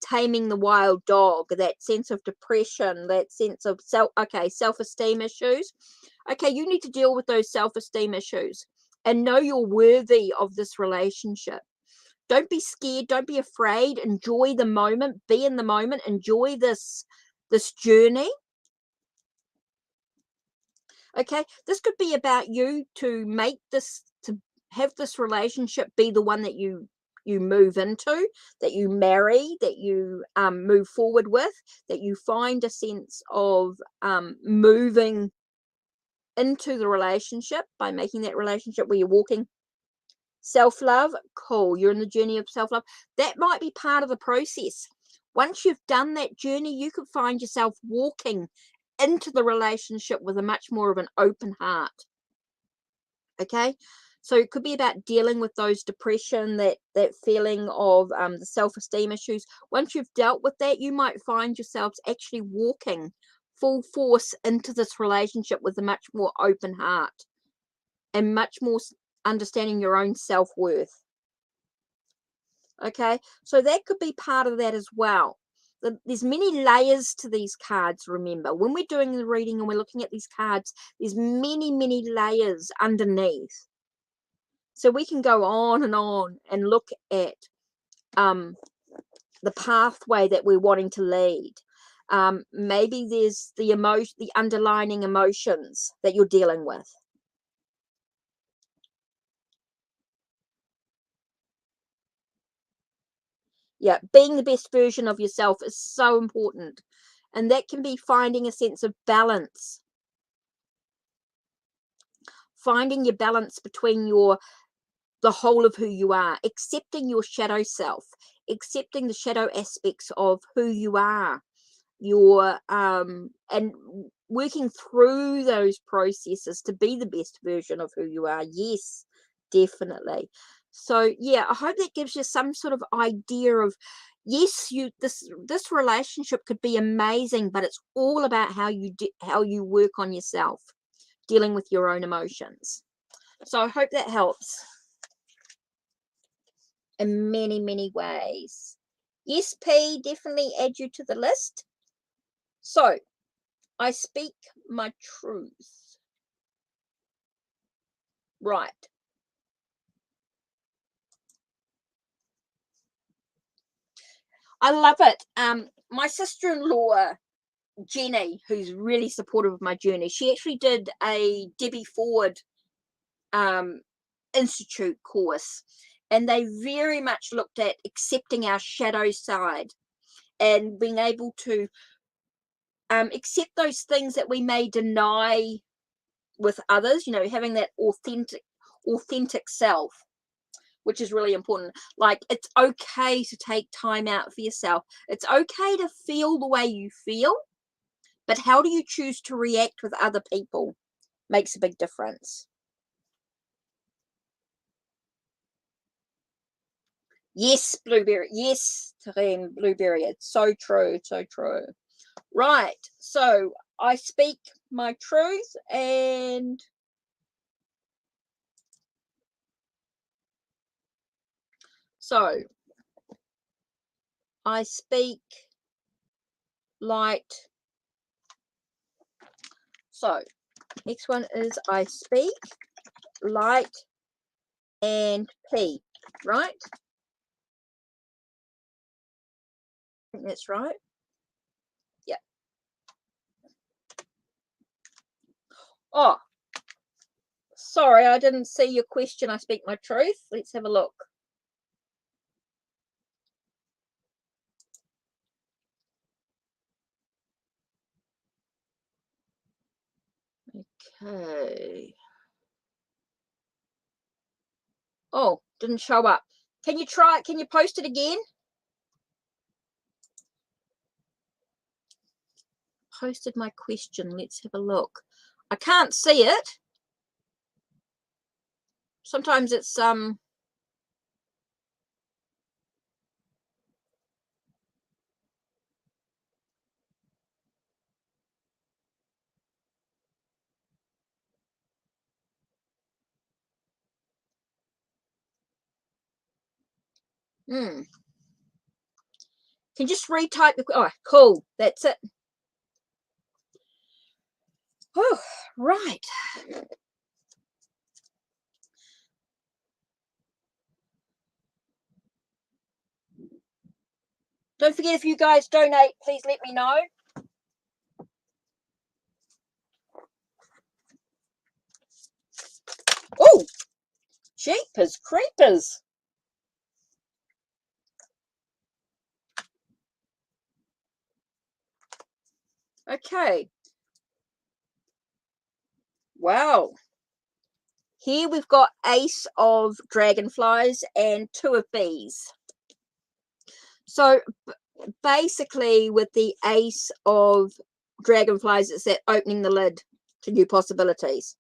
[SPEAKER 1] taming the wild dog, that sense of depression, that sense of self-esteem issues. Okay, you need to deal with those self-esteem issues and know you're worthy of this relationship. Don't be scared, don't be afraid, enjoy the moment, be in the moment, enjoy this journey. Okay, this could be about you to make this, to have this relationship be the one that you move into, that you marry, that you move forward with, that you find a sense of moving into the relationship by making that relationship where you're walking. Self-love, cool, you're in the journey of self-love. That might be part of the process. Once you've done that journey, you could find yourself walking into the relationship with a much more of an open heart. Okay, so it could be about dealing with those depression, that feeling of the self-esteem issues. Once you've dealt with that, you might find yourselves actually walking full force into this relationship with a much more open heart and much more understanding your own self-worth. Okay, so that could be part of that as well. There's many layers to these cards. Remember, when we're doing the reading and we're looking at these cards, there's many layers underneath. So we can go on and look at the pathway that we're wanting to lead. Maybe there's the underlining emotions that you're dealing with. Yeah, being the best version of yourself is so important. And that can be finding a sense of balance. Finding your balance between the whole of who you are, accepting your shadow self, accepting the shadow aspects of who you are, and working through those processes to be the best version of who you are. Yes, definitely. So yeah, I hope that gives you some sort of idea of, yes, this relationship could be amazing, but it's all about how you work on yourself, dealing with your own emotions. So I hope that helps in many ways. Yes, P, definitely add you to the list. So I speak my truth. Right. I love it. My sister-in-law, Jenny, who's really supportive of my journey, she actually did a Debbie Ford Institute course, and they very much looked at accepting our shadow side and being able to accept those things that we may deny with others, having that authentic self, which is really important. Like, it's okay to take time out for yourself. It's okay to feel the way you feel, but how do you choose to react with other people makes a big difference. Yes, Blueberry. Yes, Tareen, Blueberry. It's so true, so true. Right. So I speak my truth, and so I speak light. So next one is I speak light and P, right? I think that's right. Yeah. Oh, sorry, I didn't see your question. I speak my truth. Let's have a look. Okay. Oh, didn't show up. Can you try it? Can you post it again? Posted my question. Let's have a look. I can't see it. Sometimes it's Can you just retype the... Oh, cool. That's it. Oh, right. Don't forget, if you guys donate, please let me know. Oh, jeepers creepers. Okay. Wow. Here we've got Ace of Dragonflies and 2 of Bees. So basically with the Ace of Dragonflies, it's that opening the lid to new possibilities.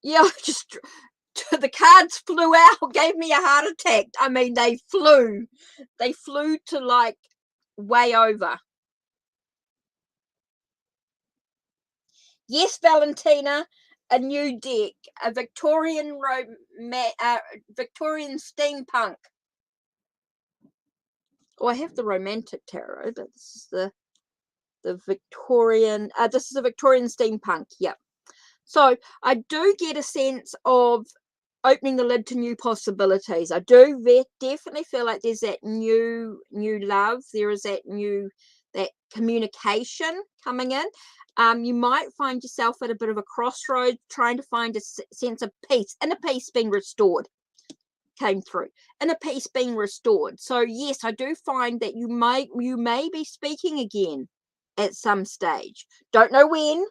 [SPEAKER 1] Yeah, just the cards flew out, gave me a heart attack. I mean, they flew to like way over. Yes, Valentina, a new deck, a Victorian Victorian steampunk. Oh, I have the romantic tarot, but this is the Victorian. This is a Victorian steampunk. Yep. So I do get a sense of opening the lid to new possibilities. I do definitely feel like there's that new love. There is that communication coming in. You might find yourself at a bit of a crossroad, trying to find a sense of peace, and a peace being restored came through, and a peace being restored. So yes, I do find that you may be speaking again at some stage. Don't know when.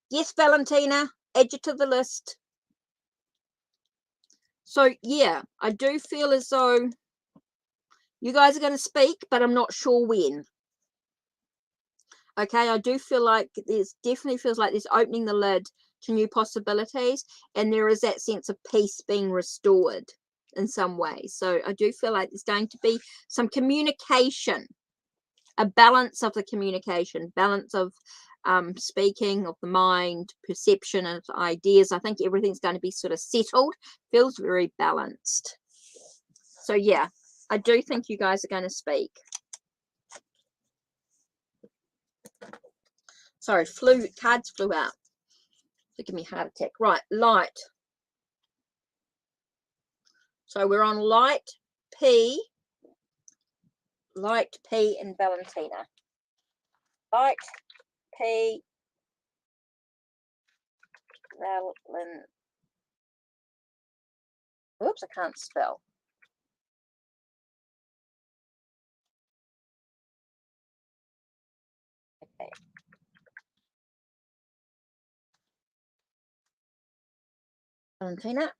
[SPEAKER 1] Yes, Valentina, add you to the list. So yeah, I do feel as though you guys are going to speak, but I'm not sure when. Okay, I do feel like definitely feels like there's opening the lid to new possibilities, and there is that sense of peace being restored in some way. So I do feel like there's going to be some communication, a balance of the communication, balance of speaking, of the mind, perception of ideas. I think everything's going to be sort of settled, feels very balanced. So yeah, I do think you guys are going to speak. Sorry, cards flew out. So give me a heart attack. Right, light. So we're on light P and Valentina. Light P, Valen. Oops, I can't spell. Okay. Valentina.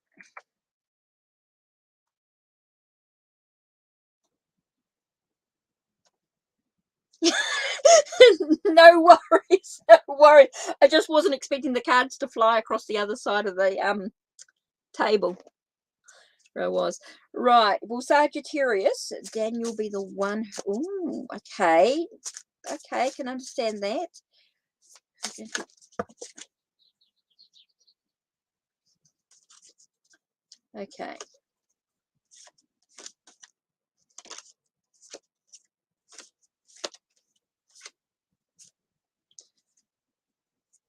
[SPEAKER 1] No worries, no worries. I just wasn't expecting the cards to fly across the other side of the table. Where I was. Right. Well, Sagittarius, Dan, you'll be the one. Oh, okay. Okay, can understand that. Okay.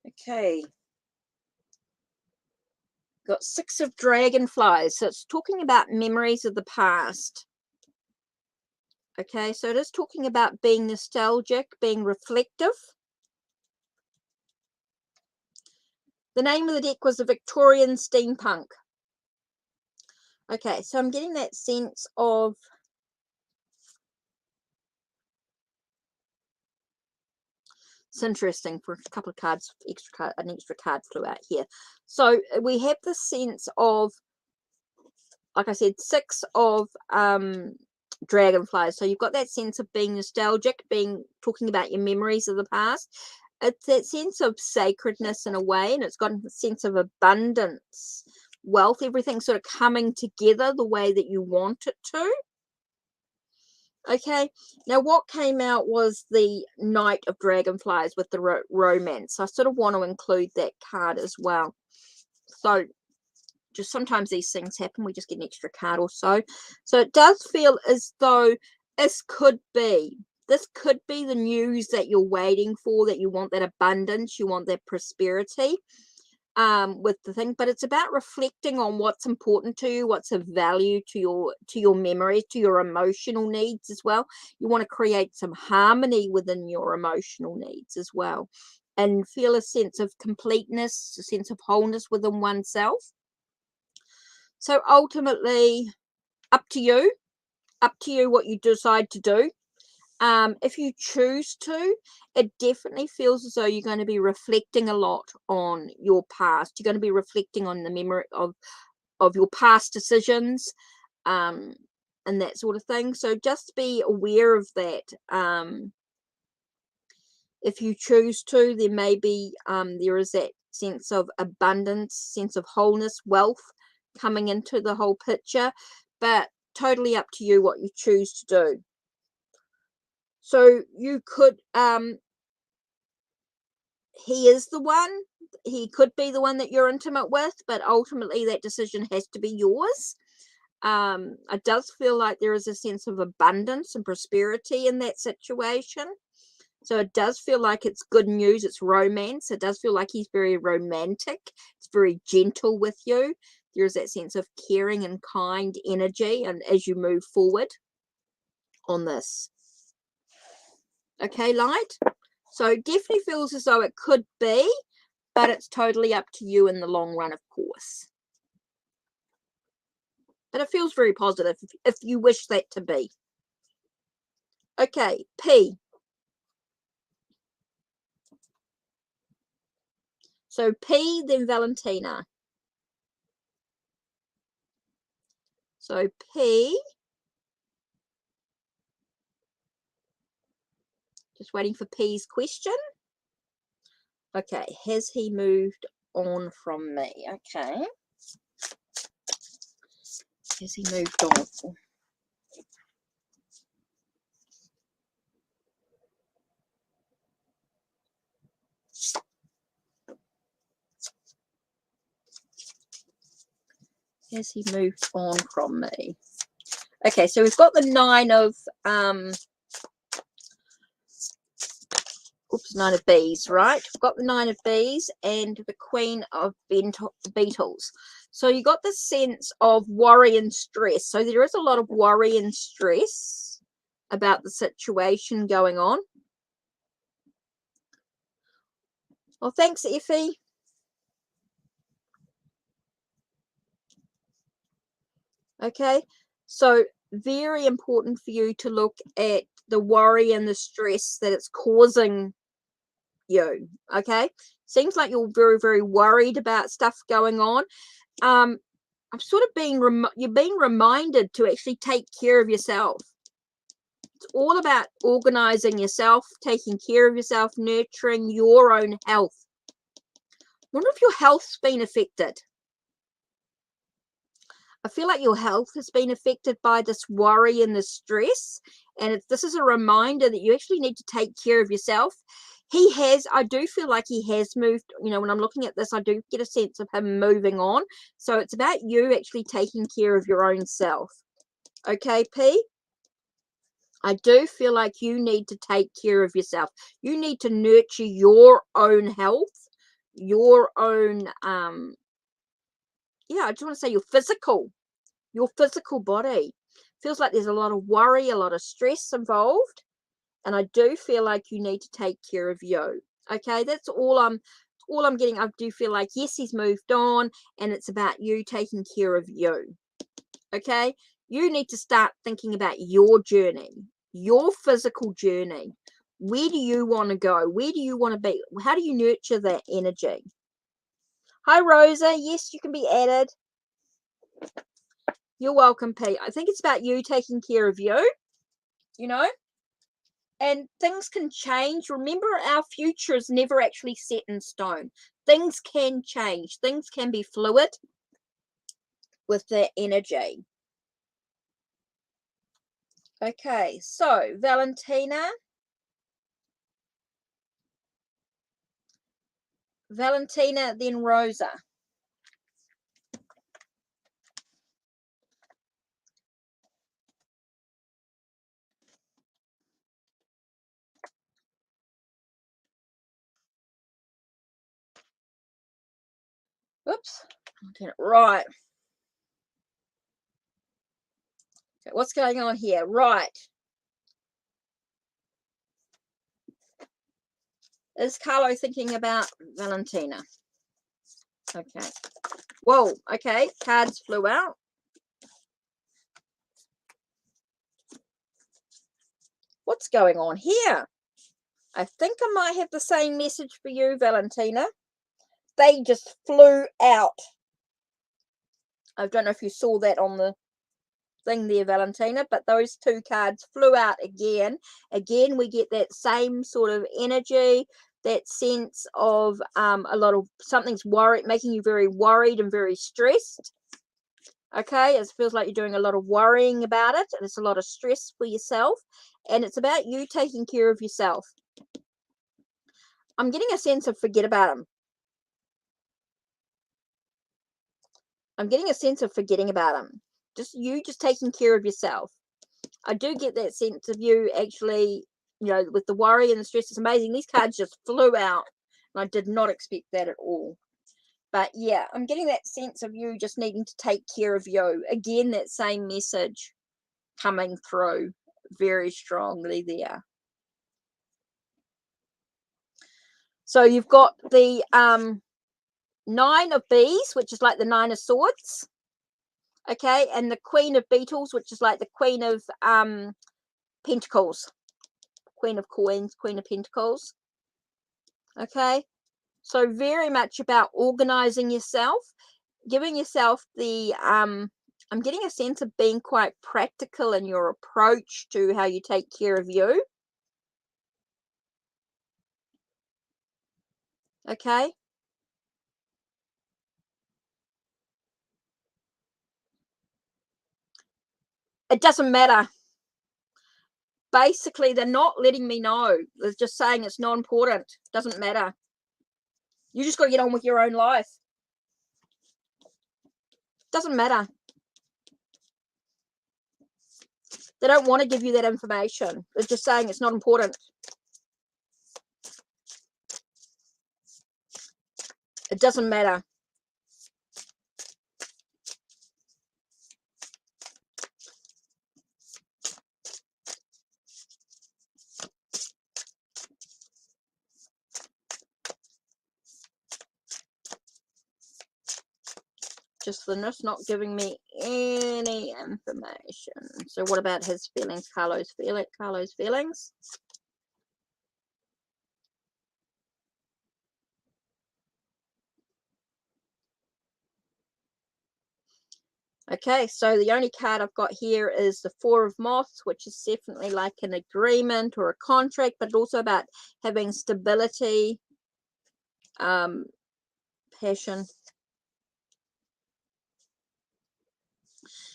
[SPEAKER 1] Okay. Got 6 of Dragonflies. So it's talking about memories of the past. Okay, so it is talking about being nostalgic, being reflective. The name of the deck was the Victorian Steampunk. Okay, so I'm getting that sense of It's interesting. For a couple of cards, an extra card flew out here. So we have the sense of, like I said, 6 of dragonflies. So you've got that sense of being nostalgic, talking about your memories of the past. It's that sense of sacredness in a way, and it's got a sense of abundance, wealth, everything sort of coming together the way that you want it to. Okay, now what came out was the Knight of Dragonflies with the romance. I sort of want to include that card as well. So just sometimes these things happen, we just get an extra card or so. So it does feel as though this could be the news that you're waiting for, that you want that abundance, you want that prosperity with the thing. But it's about reflecting on what's important to you, what's of value to your memory, to your emotional needs as well. You want to create some harmony within your emotional needs as well, and feel a sense of completeness, a sense of wholeness within oneself. So ultimately, up to you what you decide to do. If you choose to, it definitely feels as though you're going to be reflecting a lot on your past. You're going to be reflecting on the memory of your past decisions, and that sort of thing. So just be aware of that. If you choose to, there may be there is that sense of abundance, sense of wholeness, wealth coming into the whole picture, but totally up to you what you choose to do. So you could he is the one, he could be the one that you're intimate with, but ultimately that decision has to be yours. It does feel like there is a sense of abundance and prosperity in that situation. So it does feel like it's good news, it's romance. It does feel like he's very romantic, it's very gentle with you. There's that sense of caring and kind energy, and as you move forward on this. Okay, light. So it definitely feels as though it could be, but it's totally up to you in the long run, of course. But it feels very positive if you wish that to be. Okay, P. So P, then Valentina. So P. Just waiting for P's question. Okay, has he moved on from me? Okay. Has he moved on? Has he moved on from me? Okay, so we've got the 9 of 9 of bees, right? We've got the 9 of bees and the Queen of beetles. So you got the sense of worry and stress. So there is a lot of worry and stress about the situation going on. Well, thanks, Effie. Okay, so very important for you to look at the worry and the stress that it's causing you. Okay, seems like you're very, very worried about stuff going on. I'm sort of you're being reminded to actually take care of yourself. It's all about organizing yourself, taking care of yourself, nurturing your own health. I wonder if your health's been affected. I feel like your health has been affected by this worry and this stress. And this is a reminder that you actually need to take care of yourself. I do feel like he has moved, when I'm looking at this, I do get a sense of him moving on. So it's about you actually taking care of your own self. Okay, P? I do feel like you need to take care of yourself. You need to nurture your own health, your own, I just want to say your physical body. Feels like there's a lot of worry, a lot of stress involved. And I do feel like you need to take care of you. Okay, that's all I'm getting. I do feel like, yes, he's moved on, and it's about you taking care of you. Okay, you need to start thinking about your journey, your physical journey. Where do you want to go? Where do you want to be? How do you nurture that energy? Hi, Rosa. Yes, you can be added. You're welcome, Pete. I think it's about you taking care of you, you know, and things can change. Remember, our future is never actually set in stone. Things can change. Things can be fluid with that energy. Okay, so Valentina, then Rosa. Oops. Right. Okay, what's going on here? Right. Is Carlo thinking about Valentina? Okay. Whoa. Okay. Cards flew out. What's going on here? I think I might have the same message for you, Valentina. They just flew out. I don't know if you saw that on the thing there, Valentina, but those two cards flew out again. Again, we get that same sort of energy, that sense of a lot of something's making you very worried and very stressed. Okay, it feels like you're doing a lot of worrying about it, and it's a lot of stress for yourself, and it's about you taking care of yourself. I'm getting a sense of forget about them. I'm getting a sense of forgetting about them. Just taking care of yourself. I do get that sense of you actually, with the worry and the stress. It's amazing. These cards just flew out, and I did not expect that at all. But yeah, I'm getting that sense of you just needing to take care of you. Again, that same message coming through very strongly there. So you've got the 9 of Bees, which is like the 9 of Swords. Okay, and the Queen of Beetles, which is like the Queen of Pentacles. Queen of Coins, Queen of Pentacles. Okay, so very much about organizing yourself, giving yourself the I'm getting a sense of being quite practical in your approach to how you take care of you. Okay, it doesn't matter. Basically, they're not letting me know. They're just saying it's not important. Doesn't matter. You just got to get on with your own life. Doesn't matter. They don't want to give you that information. They're just saying it's not important. It doesn't matter. Just the nurse not giving me any information. So what about his feelings? Carlo's feelings. Okay, so the only card I've got here is the 4 of Moths, which is definitely like an agreement or a contract, but also about having stability, passion.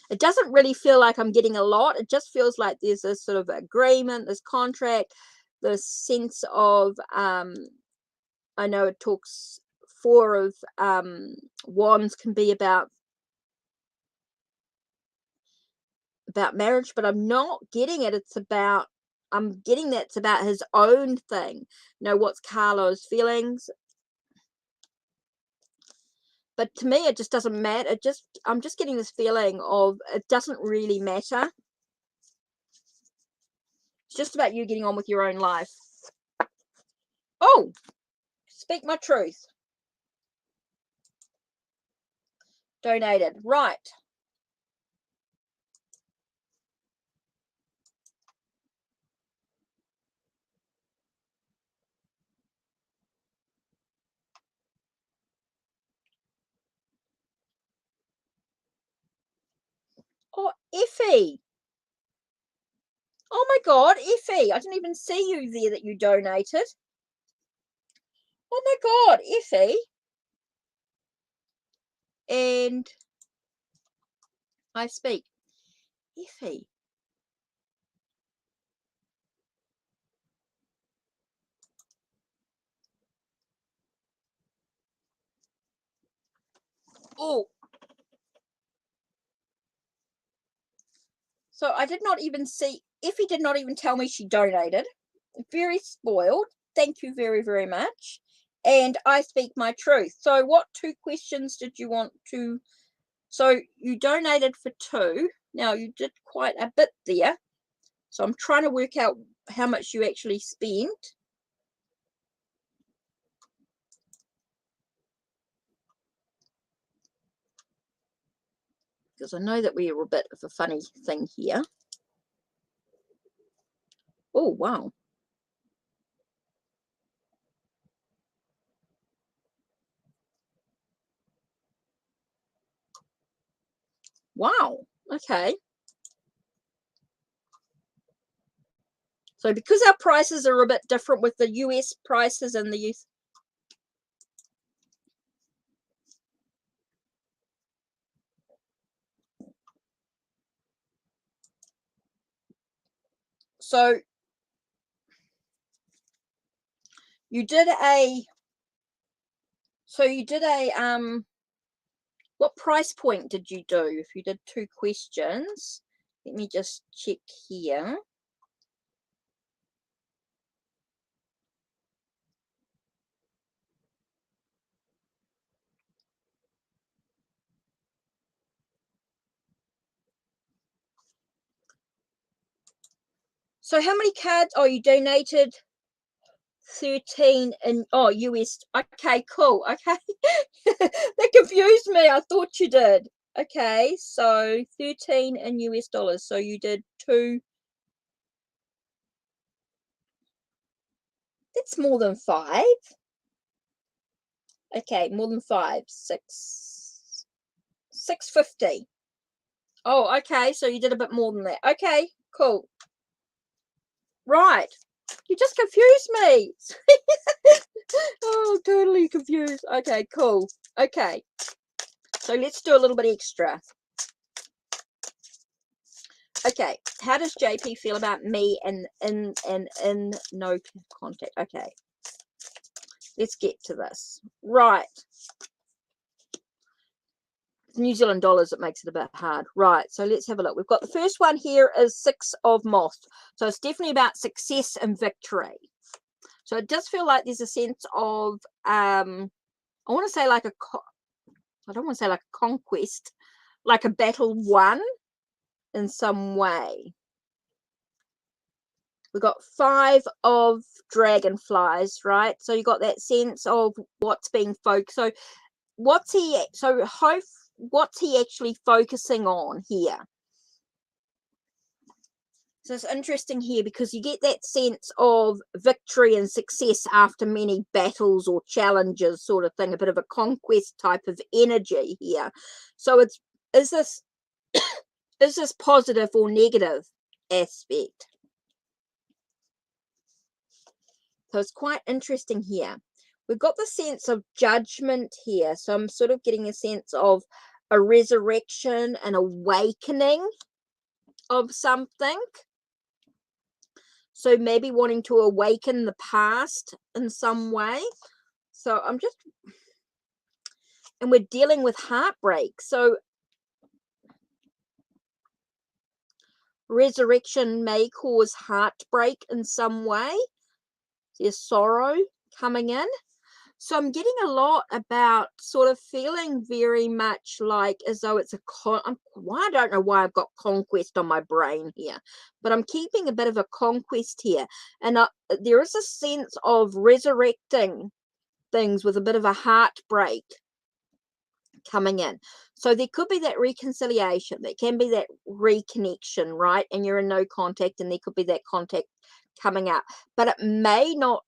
[SPEAKER 1] It doesn't really feel like I'm getting a lot. It just feels like there's this sort of agreement, this contract, this sense of, I know it talks 4 of Wands can be about marriage, but I'm not getting it. I'm getting that's about his own thing. What's Carlo's feelings? But to me, it just doesn't matter. I'm just getting this feeling of it doesn't really matter. It's just about you getting on with your own life. Oh, speak my truth. Donated. Right. Oh, Effie. Oh my God, Effie. I didn't even see you there that you donated. Oh my God, Effie. And I speak. Effie. Oh. So I did not even see, Effie did not even tell me she donated. Very spoiled. Thank you very, very much. And I speak my truth. So what 2 questions did you want to? So you donated for 2. Now you did quite a bit there. So I'm trying to work out how much you actually spent. Because I know that we are a bit of a funny thing here. Oh, wow. Wow. Okay. So because our prices are a bit different with the US prices and the US. So you did a, what price point did you do if you did 2 questions? Let me just check here. So how many cards? Oh, you donated 13 in, oh, US. Okay, cool. Okay. That confused me. I thought you did. Okay, so 13 in US dollars. So you did 2. That's more than 5. Okay, more than 5. 650. Oh, okay. So you did a bit more than that. Okay, cool. Right. You just confused me. Oh, totally confused. Okay, cool. Okay. So let's do a little bit extra. Okay. How does JP feel about me and in no contact? Okay. Let's get to this. Right. New Zealand dollars, it makes it a bit hard. Right, so let's have a look. We've got the first one here is 6 of moss. So it's definitely about success and victory. So it does feel like there's a sense of, I want to say like I don't want to say like a conquest, like a battle won in some way. We've got 5 of dragonflies, right? So you got that sense of what's being focused. So what's he actually focusing on here? So it's interesting here because you get that sense of victory and success after many battles or challenges, sort of thing, a bit of a conquest type of energy here. So it's, is this positive or negative aspect? So it's quite interesting here. We've got the sense of judgment here. So I'm sort of getting a sense of a resurrection, an awakening of something. So maybe wanting to awaken the past in some way. So I'm just, and we're dealing with heartbreak. So resurrection may cause heartbreak in some way. There's sorrow coming in. So I'm getting a lot about sort of feeling very much like as though it's a I don't know why I've got conquest on my brain here, but I'm keeping a bit of a conquest here. And there is a sense of resurrecting things with a bit of a heartbreak coming in. So there could be that reconciliation. There can be that reconnection, right? And you're in no contact, and there could be that contact coming up. But it may not,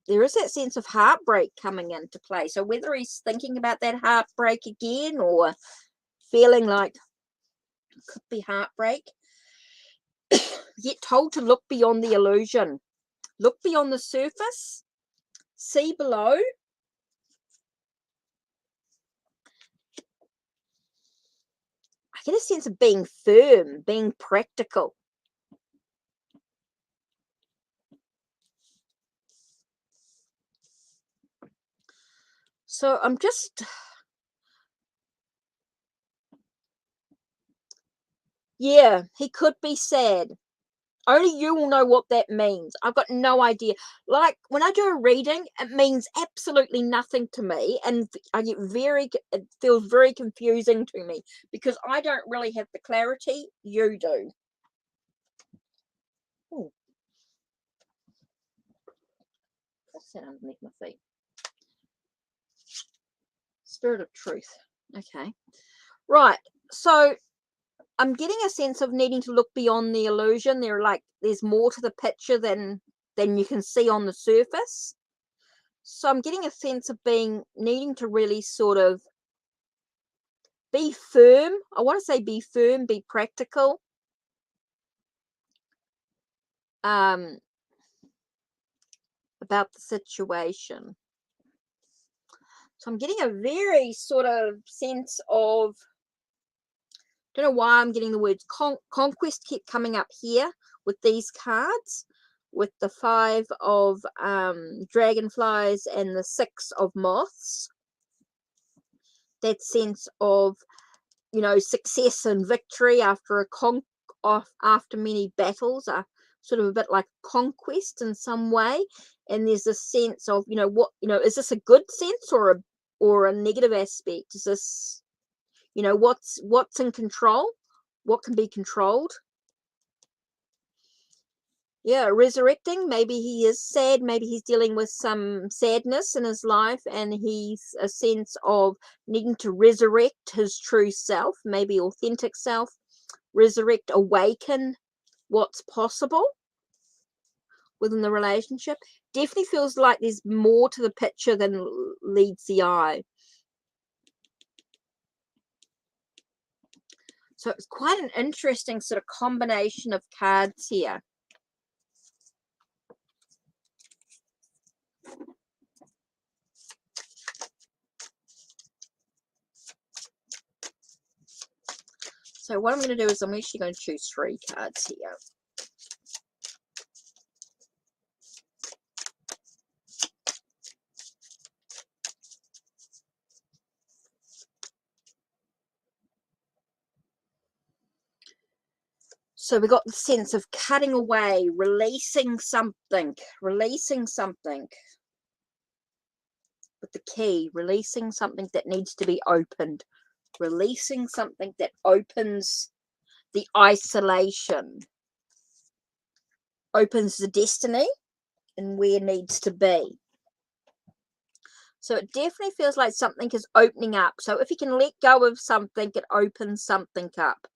[SPEAKER 1] there is that sense of heartbreak coming into play. So whether he's thinking about that heartbreak again or feeling like Could be heartbreak. Get told to look beyond the illusion. Look beyond the surface. See below. I get a sense of being firm, being practical. So I'm just... Yeah, he could be sad. Only you will know what that means. I've got no idea. Like, when I do a reading, it means absolutely nothing to me. And I get it feels very confusing to me because I don't really have the clarity. You do. Ooh. What's that underneath my feet? Spirit of truth. Okay. Right. So I'm getting a sense of needing to look beyond the illusion. There's more to the picture than you can see on the surface. So I'm getting a sense of needing to really sort of be firm. I want to say be firm, be practical. About the situation. So I'm getting a very sort of sense of, don't know why I'm getting the words conquest keep coming up here with these cards, with the 5 of dragonflies and the 6 of moths. That sense of, you know, success and victory after after many battles, are sort of a bit like conquest in some way. And there's a sense of, you know, what, you know, is this a good sense or a negative aspect? Is this, you know, what's in control? What can be controlled? Yeah, resurrecting. Maybe he is sad. Maybe he's dealing with some sadness in his life, and he's a sense of needing to resurrect his true self, maybe authentic self, resurrect, awaken what's possible within the relationship. Definitely feels like there's more to the picture than leads the eye. So it's quite an interesting sort of combination of cards here. So what I'm going to do is I'm actually going to choose 3 cards here. So we got the sense of cutting away, releasing something. With the key, releasing something that needs to be opened. Releasing something that opens the isolation. Opens the destiny and where it needs to be. So it definitely feels like something is opening up. So if you can let go of something, it opens something up.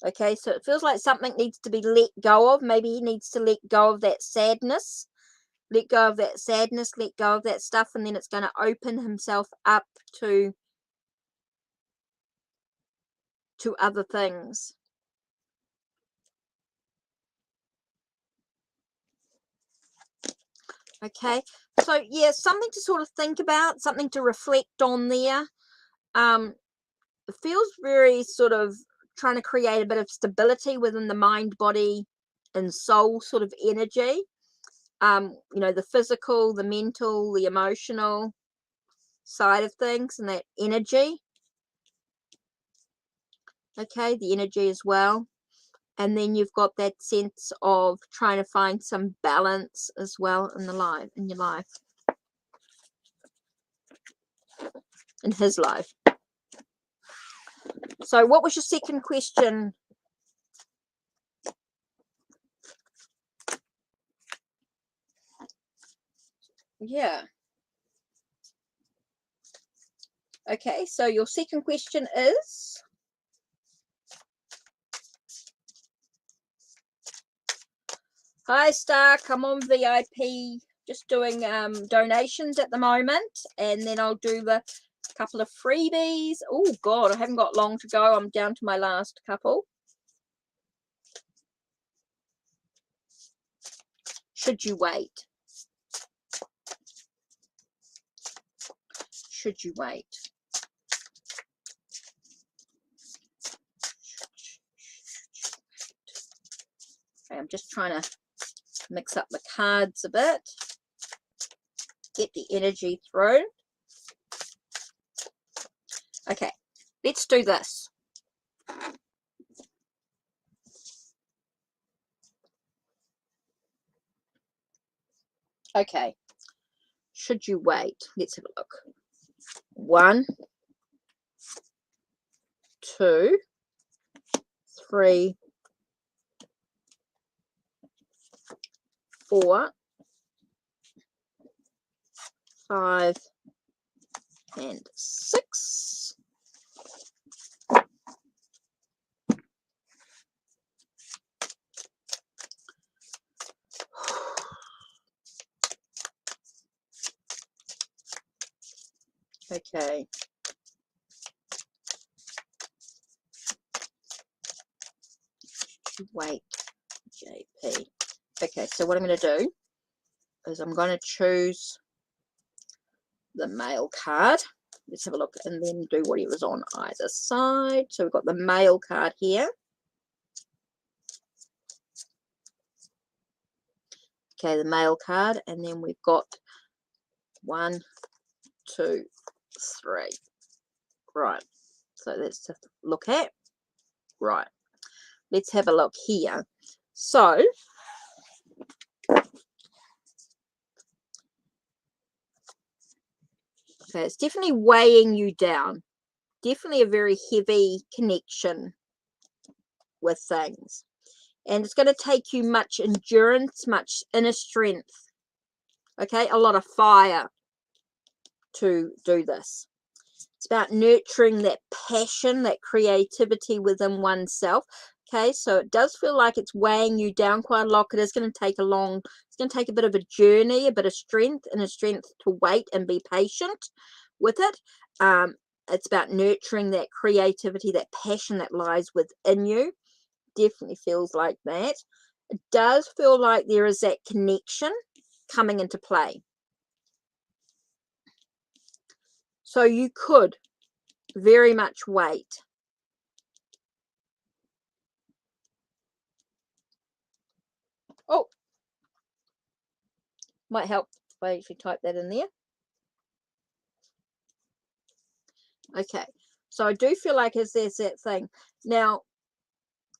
[SPEAKER 1] Okay, so it feels like something needs to be let go of. Maybe he needs to let go of that sadness. Let go of that sadness, let go of that stuff, and then it's going to open himself up to other things. Okay, so yeah, something to sort of think about, something to reflect on there. It feels very sort of trying to create a bit of stability within the mind, body, and soul sort of energy. You know, the physical, the mental, the emotional side of things, and that energy. Okay, the energy as well. And then you've got that sense of trying to find some balance as well in your life, in his life. So what was your second question? Yeah. Okay, so your second question is? Hi, Star. Come on, VIP. Just doing donations at the moment, and then I'll do the couple of freebies. Oh God, I haven't got long to go. I'm down to my last couple. Should you wait? Should you wait? Okay, I'm just trying to mix up the cards a bit. Get the energy through. Okay, let's do this. Okay, should you wait? Let's have a look. 1, 2, 3, 4, 5, and 6. Okay. Wait, JP. Okay, so what I'm going to do is I'm going to choose the male card. Let's have a look and then do whatever's on either side. So we've got the male card here. Okay, the male card, and then we've got 1, 2, 3. Right, so let's have to look at. Right, let's have a look here. So, okay, it's definitely weighing you down. Definitely a very heavy connection with things. And it's going to take you much endurance, much inner strength. Okay, a lot of fire to do this. It's about nurturing that passion, that creativity within oneself. Okay, so it does feel like it's weighing you down quite a lot. It is going to take it's going to take a bit of a journey, a bit of strength, and a strength to wait and be patient with it. It's about nurturing that creativity, that passion that lies within you. Definitely feels like that. It does feel like there is that connection coming into play. So you could very much wait. Oh, might help if I actually type that in there. Okay, so I do feel like there's that thing. Now,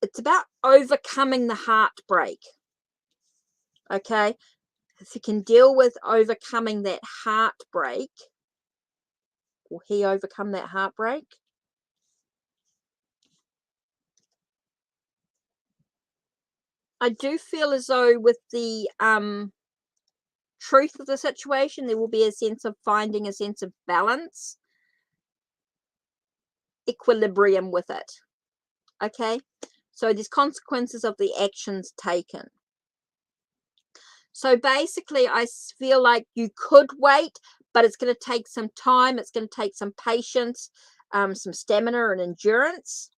[SPEAKER 1] it's about overcoming the heartbreak. Okay, if you can deal with overcoming that heartbreak, will he overcome that heartbreak? I do feel as though with the truth of the situation, there will be a sense of finding a sense of balance, equilibrium with it. Okay, so there's consequences of the actions taken. So basically, I feel like you could wait, but it's going to take some time. It's going to take some patience, some stamina and endurance.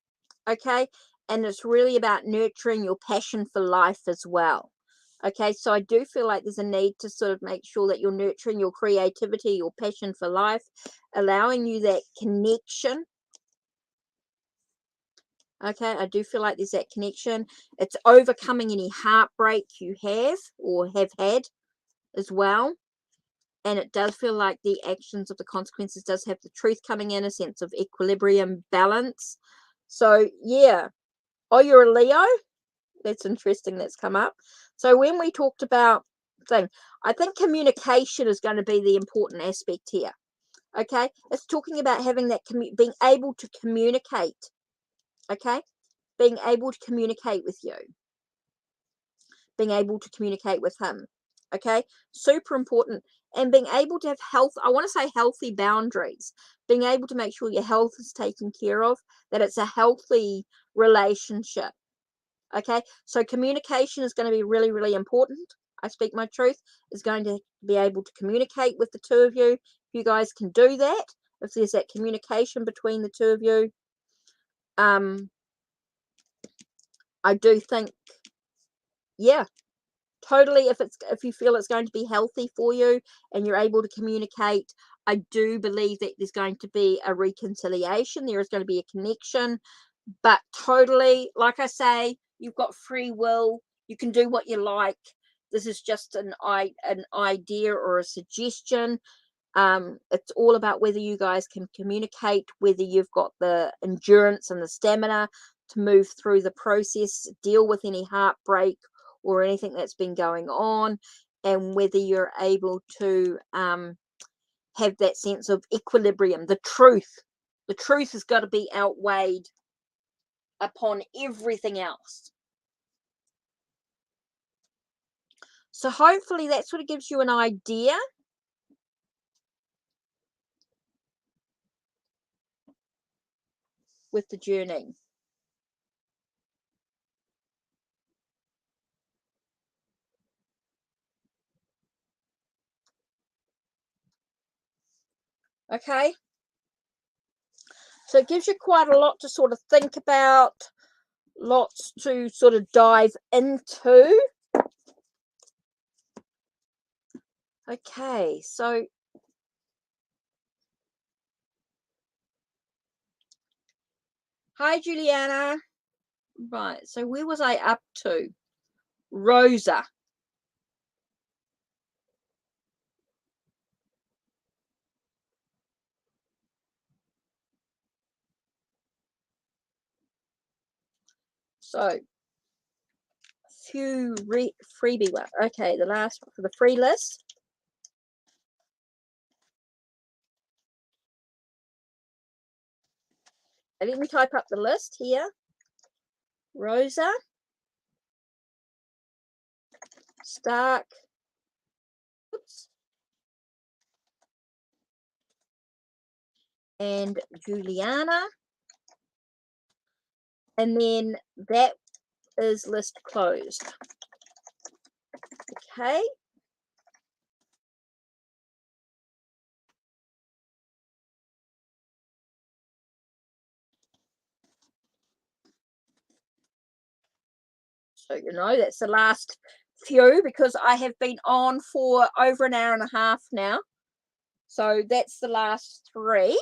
[SPEAKER 1] Okay, and it's really about nurturing your passion for life as well. Okay, so I do feel like there's a need to sort of make sure that you're nurturing your creativity, your passion for life, allowing you that connection. Okay, I do feel like there's that connection. It's overcoming any heartbreak you have or have had as well. And it does feel like the actions of the consequences does have the truth coming in, a sense of equilibrium, balance. So, yeah. Oh, you're a Leo? That's interesting. That's come up. So when we talked about thing, I think communication is going to be the important aspect here. Okay, it's talking about having that being able to communicate. Okay, being able to communicate with you, being able to communicate with him. Okay, super important. And being able to have I want to say healthy boundaries, being able to make sure your health is taken care of, that it's a healthy relationship. Okay, so communication is going to be really, really important. I speak my truth is going to be able to communicate with the two of you. If you guys can do that, if there's that communication between the two of you. I do think, yeah, totally, if you feel it's going to be healthy for you and you're able to communicate, I do believe that there's going to be a reconciliation. There is going to be a connection, but totally, like I say, you've got free will. You can do what you like. This is just an idea or a suggestion. It's all about whether you guys can communicate, whether you've got the endurance and the stamina to move through the process, deal with any heartbreak or anything that's been going on, and whether you're able to have that sense of equilibrium. The truth has got to be outweighed upon everything else. So hopefully that sort of gives you an idea. With the journey. Okay. So it gives you quite a lot to sort of think about, lots to sort of dive into. Okay, so hi Juliana. Right, so where was I up to? Rosa. So few freebie one. Okay, the last for the free list. And let me type up the list here. Rosa, Stark, and Juliana. And then that is list closed. Okay. So, that's the last few, because I have been on for over an hour and a half now. So that's the last three.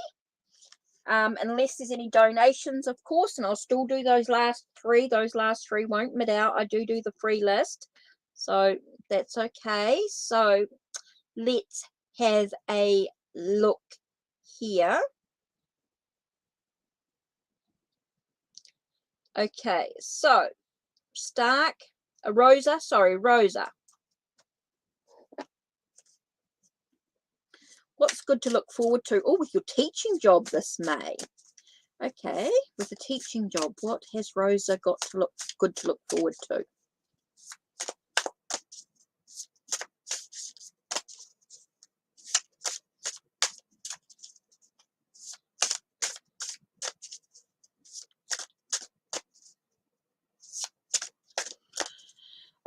[SPEAKER 1] Unless there's any donations, of course, and I'll still do those last three. Those last three won't mid out. I do the free list. So that's okay. So let's have a look here. Okay, so Stark, Rosa. What's good to look forward to? Oh, with your teaching job this May. Okay, with the teaching job, what has Rosa got to look forward to?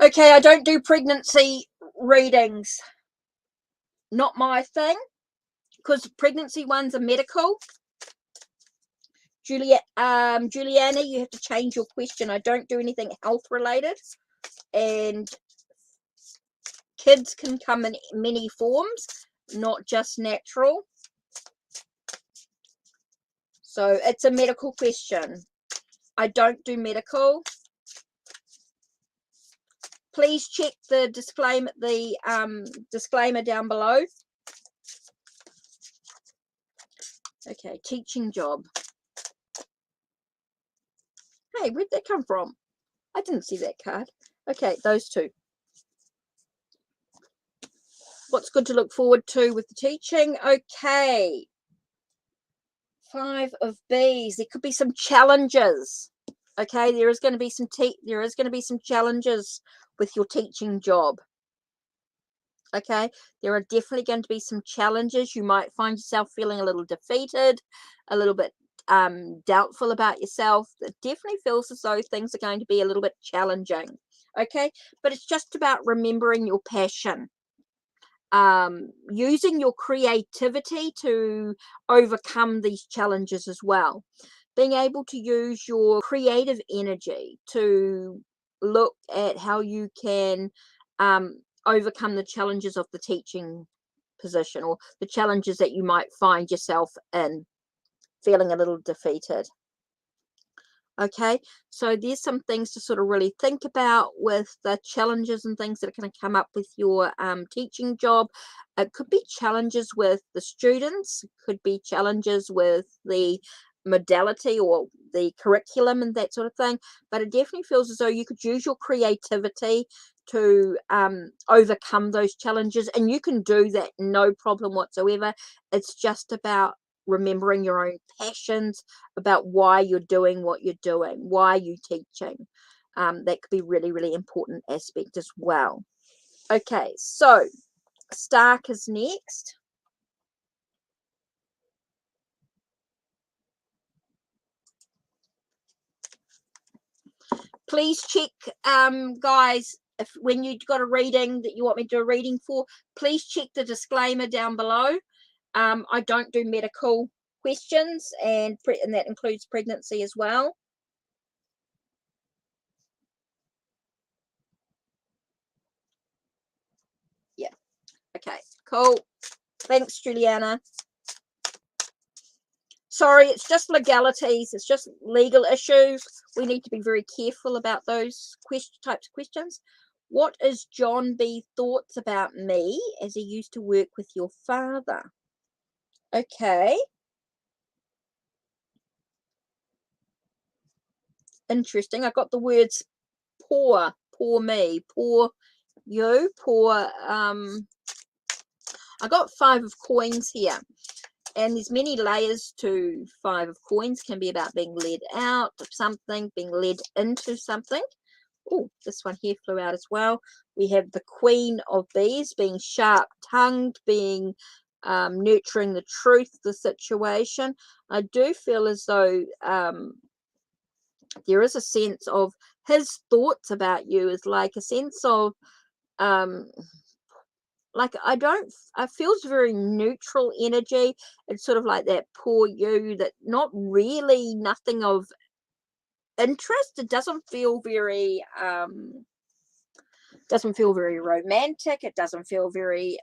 [SPEAKER 1] Okay, I don't do pregnancy readings. Not my thing, because pregnancy ones are medical. Juliana, you have to change your question. I don't do anything health related, and kids can come in many forms, not just natural. So it's a medical question. I don't do medical. Please check the disclaimer down below. Okay, teaching job. Hey, where'd that come from? I didn't see that card. Okay, those two. What's good to look forward to with the teaching? Okay. 5 of Bees. There could be some challenges. Okay, there is going to be some challenges with your teaching job. Okay, there are definitely going to be some challenges. You might find yourself feeling a little defeated, a little bit doubtful about yourself. It definitely feels as though things are going to be a little bit challenging. Okay, but it's just about remembering your passion. using your creativity to overcome these challenges as well. Being able to use your creative energy to look at how you can overcome the challenges of the teaching position, or the challenges that you might find yourself in, feeling a little defeated. Okay, so there's some things to sort of really think about with the challenges and things that are going to come up with your teaching job. It could be challenges with the students, it could be challenges with the modality or the curriculum and that sort of thing, but it definitely feels as though you could use your creativity to overcome those challenges, and you can do that no problem whatsoever. It's just about remembering your own passions, about why you're doing what you're doing, why you're teaching. That could be really, really important aspect as well. Okay, so Stark is next. Please check, guys, if when you've got a reading that you want me to do a reading for, please check the disclaimer down below. I don't do medical questions, and that includes pregnancy as well. Yeah. Okay, cool. Thanks, Juliana. Sorry, it's just legalities. It's just legal issues. We need to be very careful about those types of questions. What is John B. thoughts about me as he used to work with your father? Okay. Interesting. I got the words poor me, poor you, poor. I got 5 of coins here. And there's many layers to 5 of coins. Can be about being led out of something, being led into something. Oh, this one here flew out as well. We have the Queen of Bees, being sharp-tongued, being nurturing the truth of the situation. I do feel as though there is a sense of his thoughts about you is like a sense of like I feels very neutral energy. It's sort of like that poor you, that not really nothing of interest. It doesn't feel very romantic. It doesn't feel very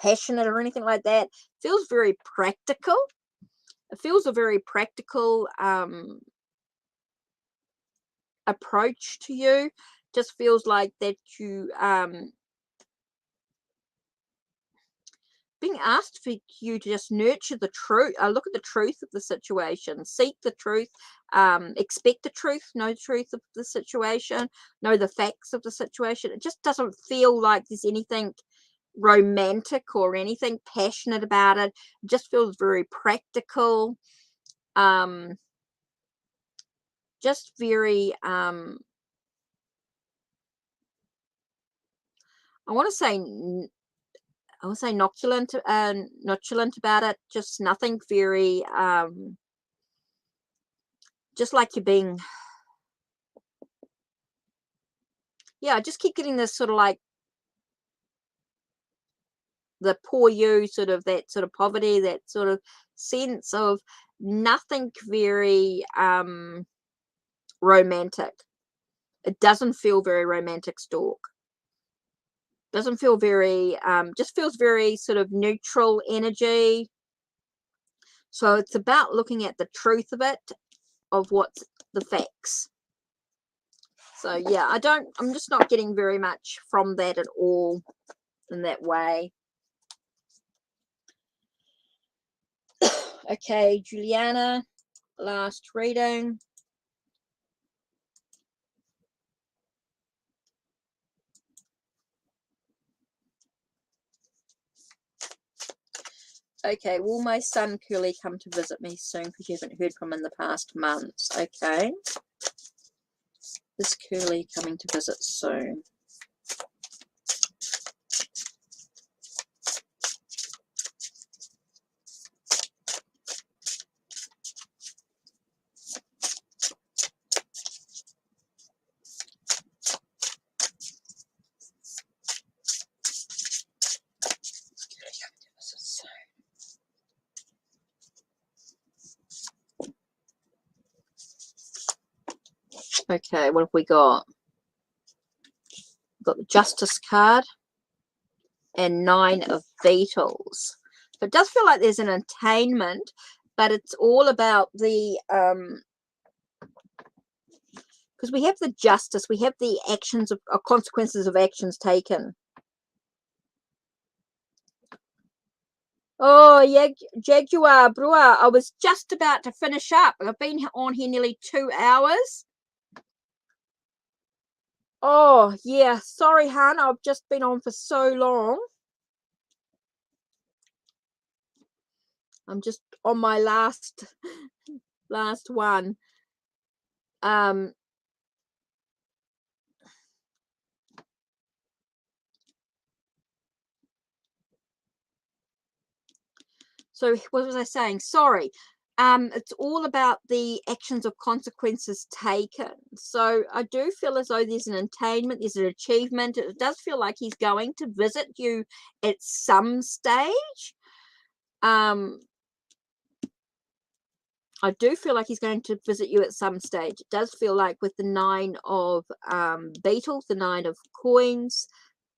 [SPEAKER 1] passionate or anything like that. It feels very practical. It feels a very practical approach to you. Just feels like that you being asked for you to just nurture the truth, look at the truth of the situation, seek the truth, expect the truth, know the truth of the situation, know the facts of the situation. It just doesn't feel like there's anything romantic or anything passionate about it. It just feels very practical, just very I want to say noculant about it. Just nothing very just like you're being, yeah, I just keep getting this sort of like the poor you, sort of that sort of poverty, that sort of sense of nothing very romantic. It doesn't feel very romantic, Stork. Doesn't feel very just feels very sort of neutral energy. So it's about looking at the truth of it, of what's the facts. So yeah, I'm just not getting very much from that at all in that way. Okay, Juliana, last reading. Okay, will my son Curly come to visit me soon, because you haven't heard from him in the past months? Okay. Is Curly coming to visit soon? Okay, what have we got? We've got the Justice card and 9 of Beetles. So it does feel like there's an attainment, but it's all about the because we have the justice, we have the actions of consequences of actions taken. Oh yeah, Jaguar Brewer, I was just about to finish up. I've been on here nearly 2 hours. Oh yeah, sorry hun, I've just been on for so long. I'm just on my last one. So what was I saying? Sorry. It's all about the actions of consequences taken. So I do feel as though there's an attainment, there's an achievement. It does feel like he's going to visit you at some stage. I do feel like he's going to visit you at some stage. It does feel like with the 9 of Beetles, the 9 of Coins,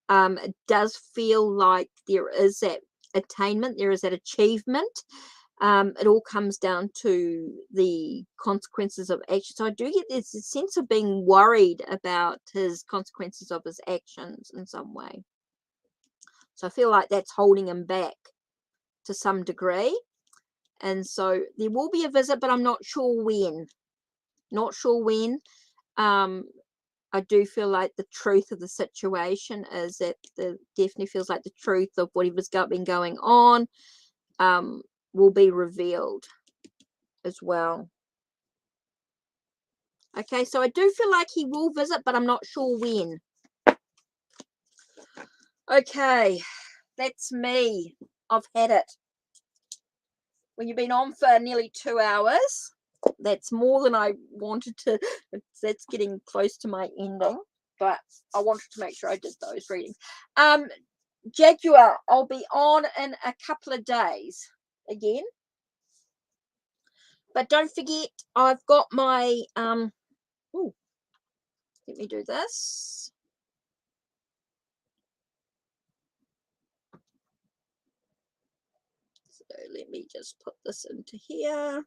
[SPEAKER 1] it does feel like there is that attainment, there is that achievement. It all comes down to the consequences of action. So I do get this sense of being worried about his consequences of his actions in some way. So I feel like that's holding him back to some degree. And so there will be a visit, but I'm not sure when. Not sure when. I do feel like the truth of the situation is that definitely feels like the truth of whatever's been going on will be revealed as well. Okay, so I do feel like he will visit, but I'm not sure when. Okay, that's me. I've had it. When you've been on for nearly 2 hours, that's more than I wanted to. That's getting close to my ending, but I wanted to make sure I did those readings. Jaguar, I'll be on in a couple of days again. But don't forget, I've got my ooh, let me do this. So let me just put this into here.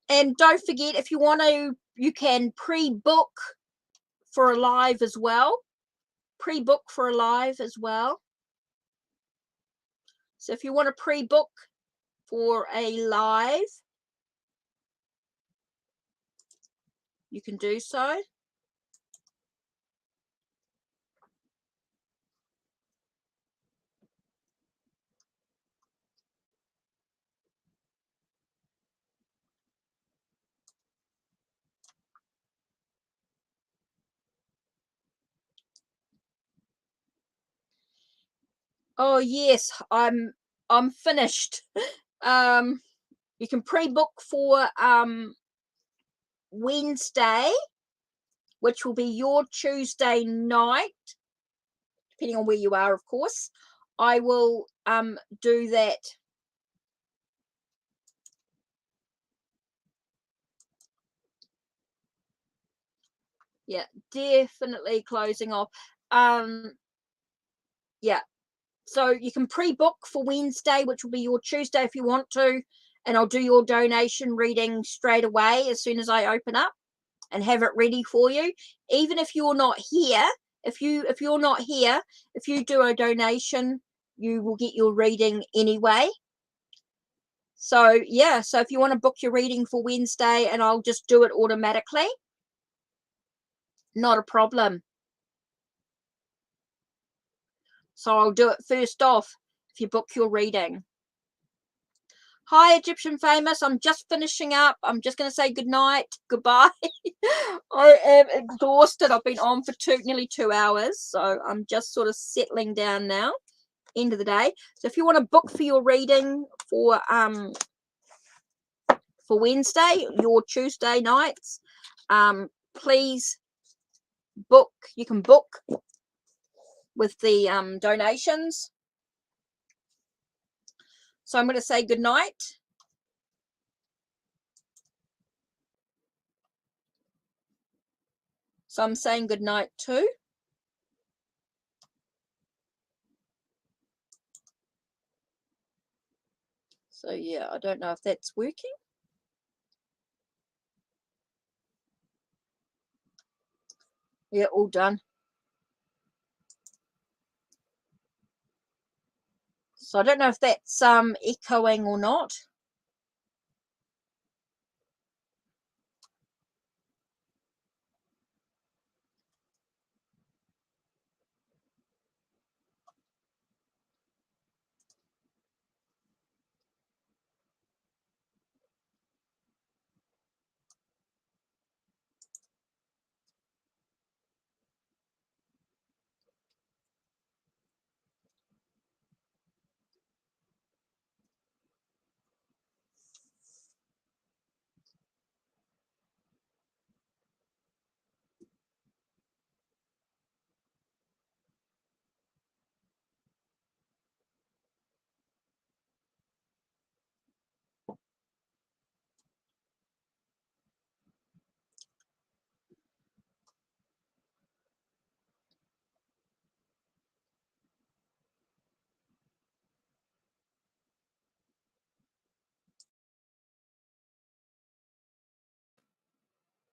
[SPEAKER 1] And don't forget, if you want to, you can pre-book for a live as well. Pre-book for a live as well. So if you want to pre-book for a live, you can do so. Oh yes, I'm finished. You can pre-book for Wednesday, which will be your Tuesday night, depending on where you are, of course. I will do that. Yeah, definitely closing off. Yeah, so you can pre-book for Wednesday, which will be your Tuesday if you want to, and I'll do your donation reading straight away as soon as I open up and have it ready for you. Even if you're not here, if you're not here, if you do a donation, you will get your reading anyway. So yeah, so if you want to book your reading for Wednesday, and I'll just do it automatically, not a problem. So I'll do it first off if you book your reading. Hi, Egyptian Famous. I'm just finishing up. I'm just going to say good night, goodbye. I am exhausted. I've been on for nearly 2 hours, so I'm just sort of settling down now. end of the day. So if you want to book for your reading for Wednesday, your Tuesday nights, please book. You can book with the donations. So I'm going to say good night. So I'm saying good night too. So yeah, I don't know if that's working. Yeah, all done. So I don't know if that's echoing or not.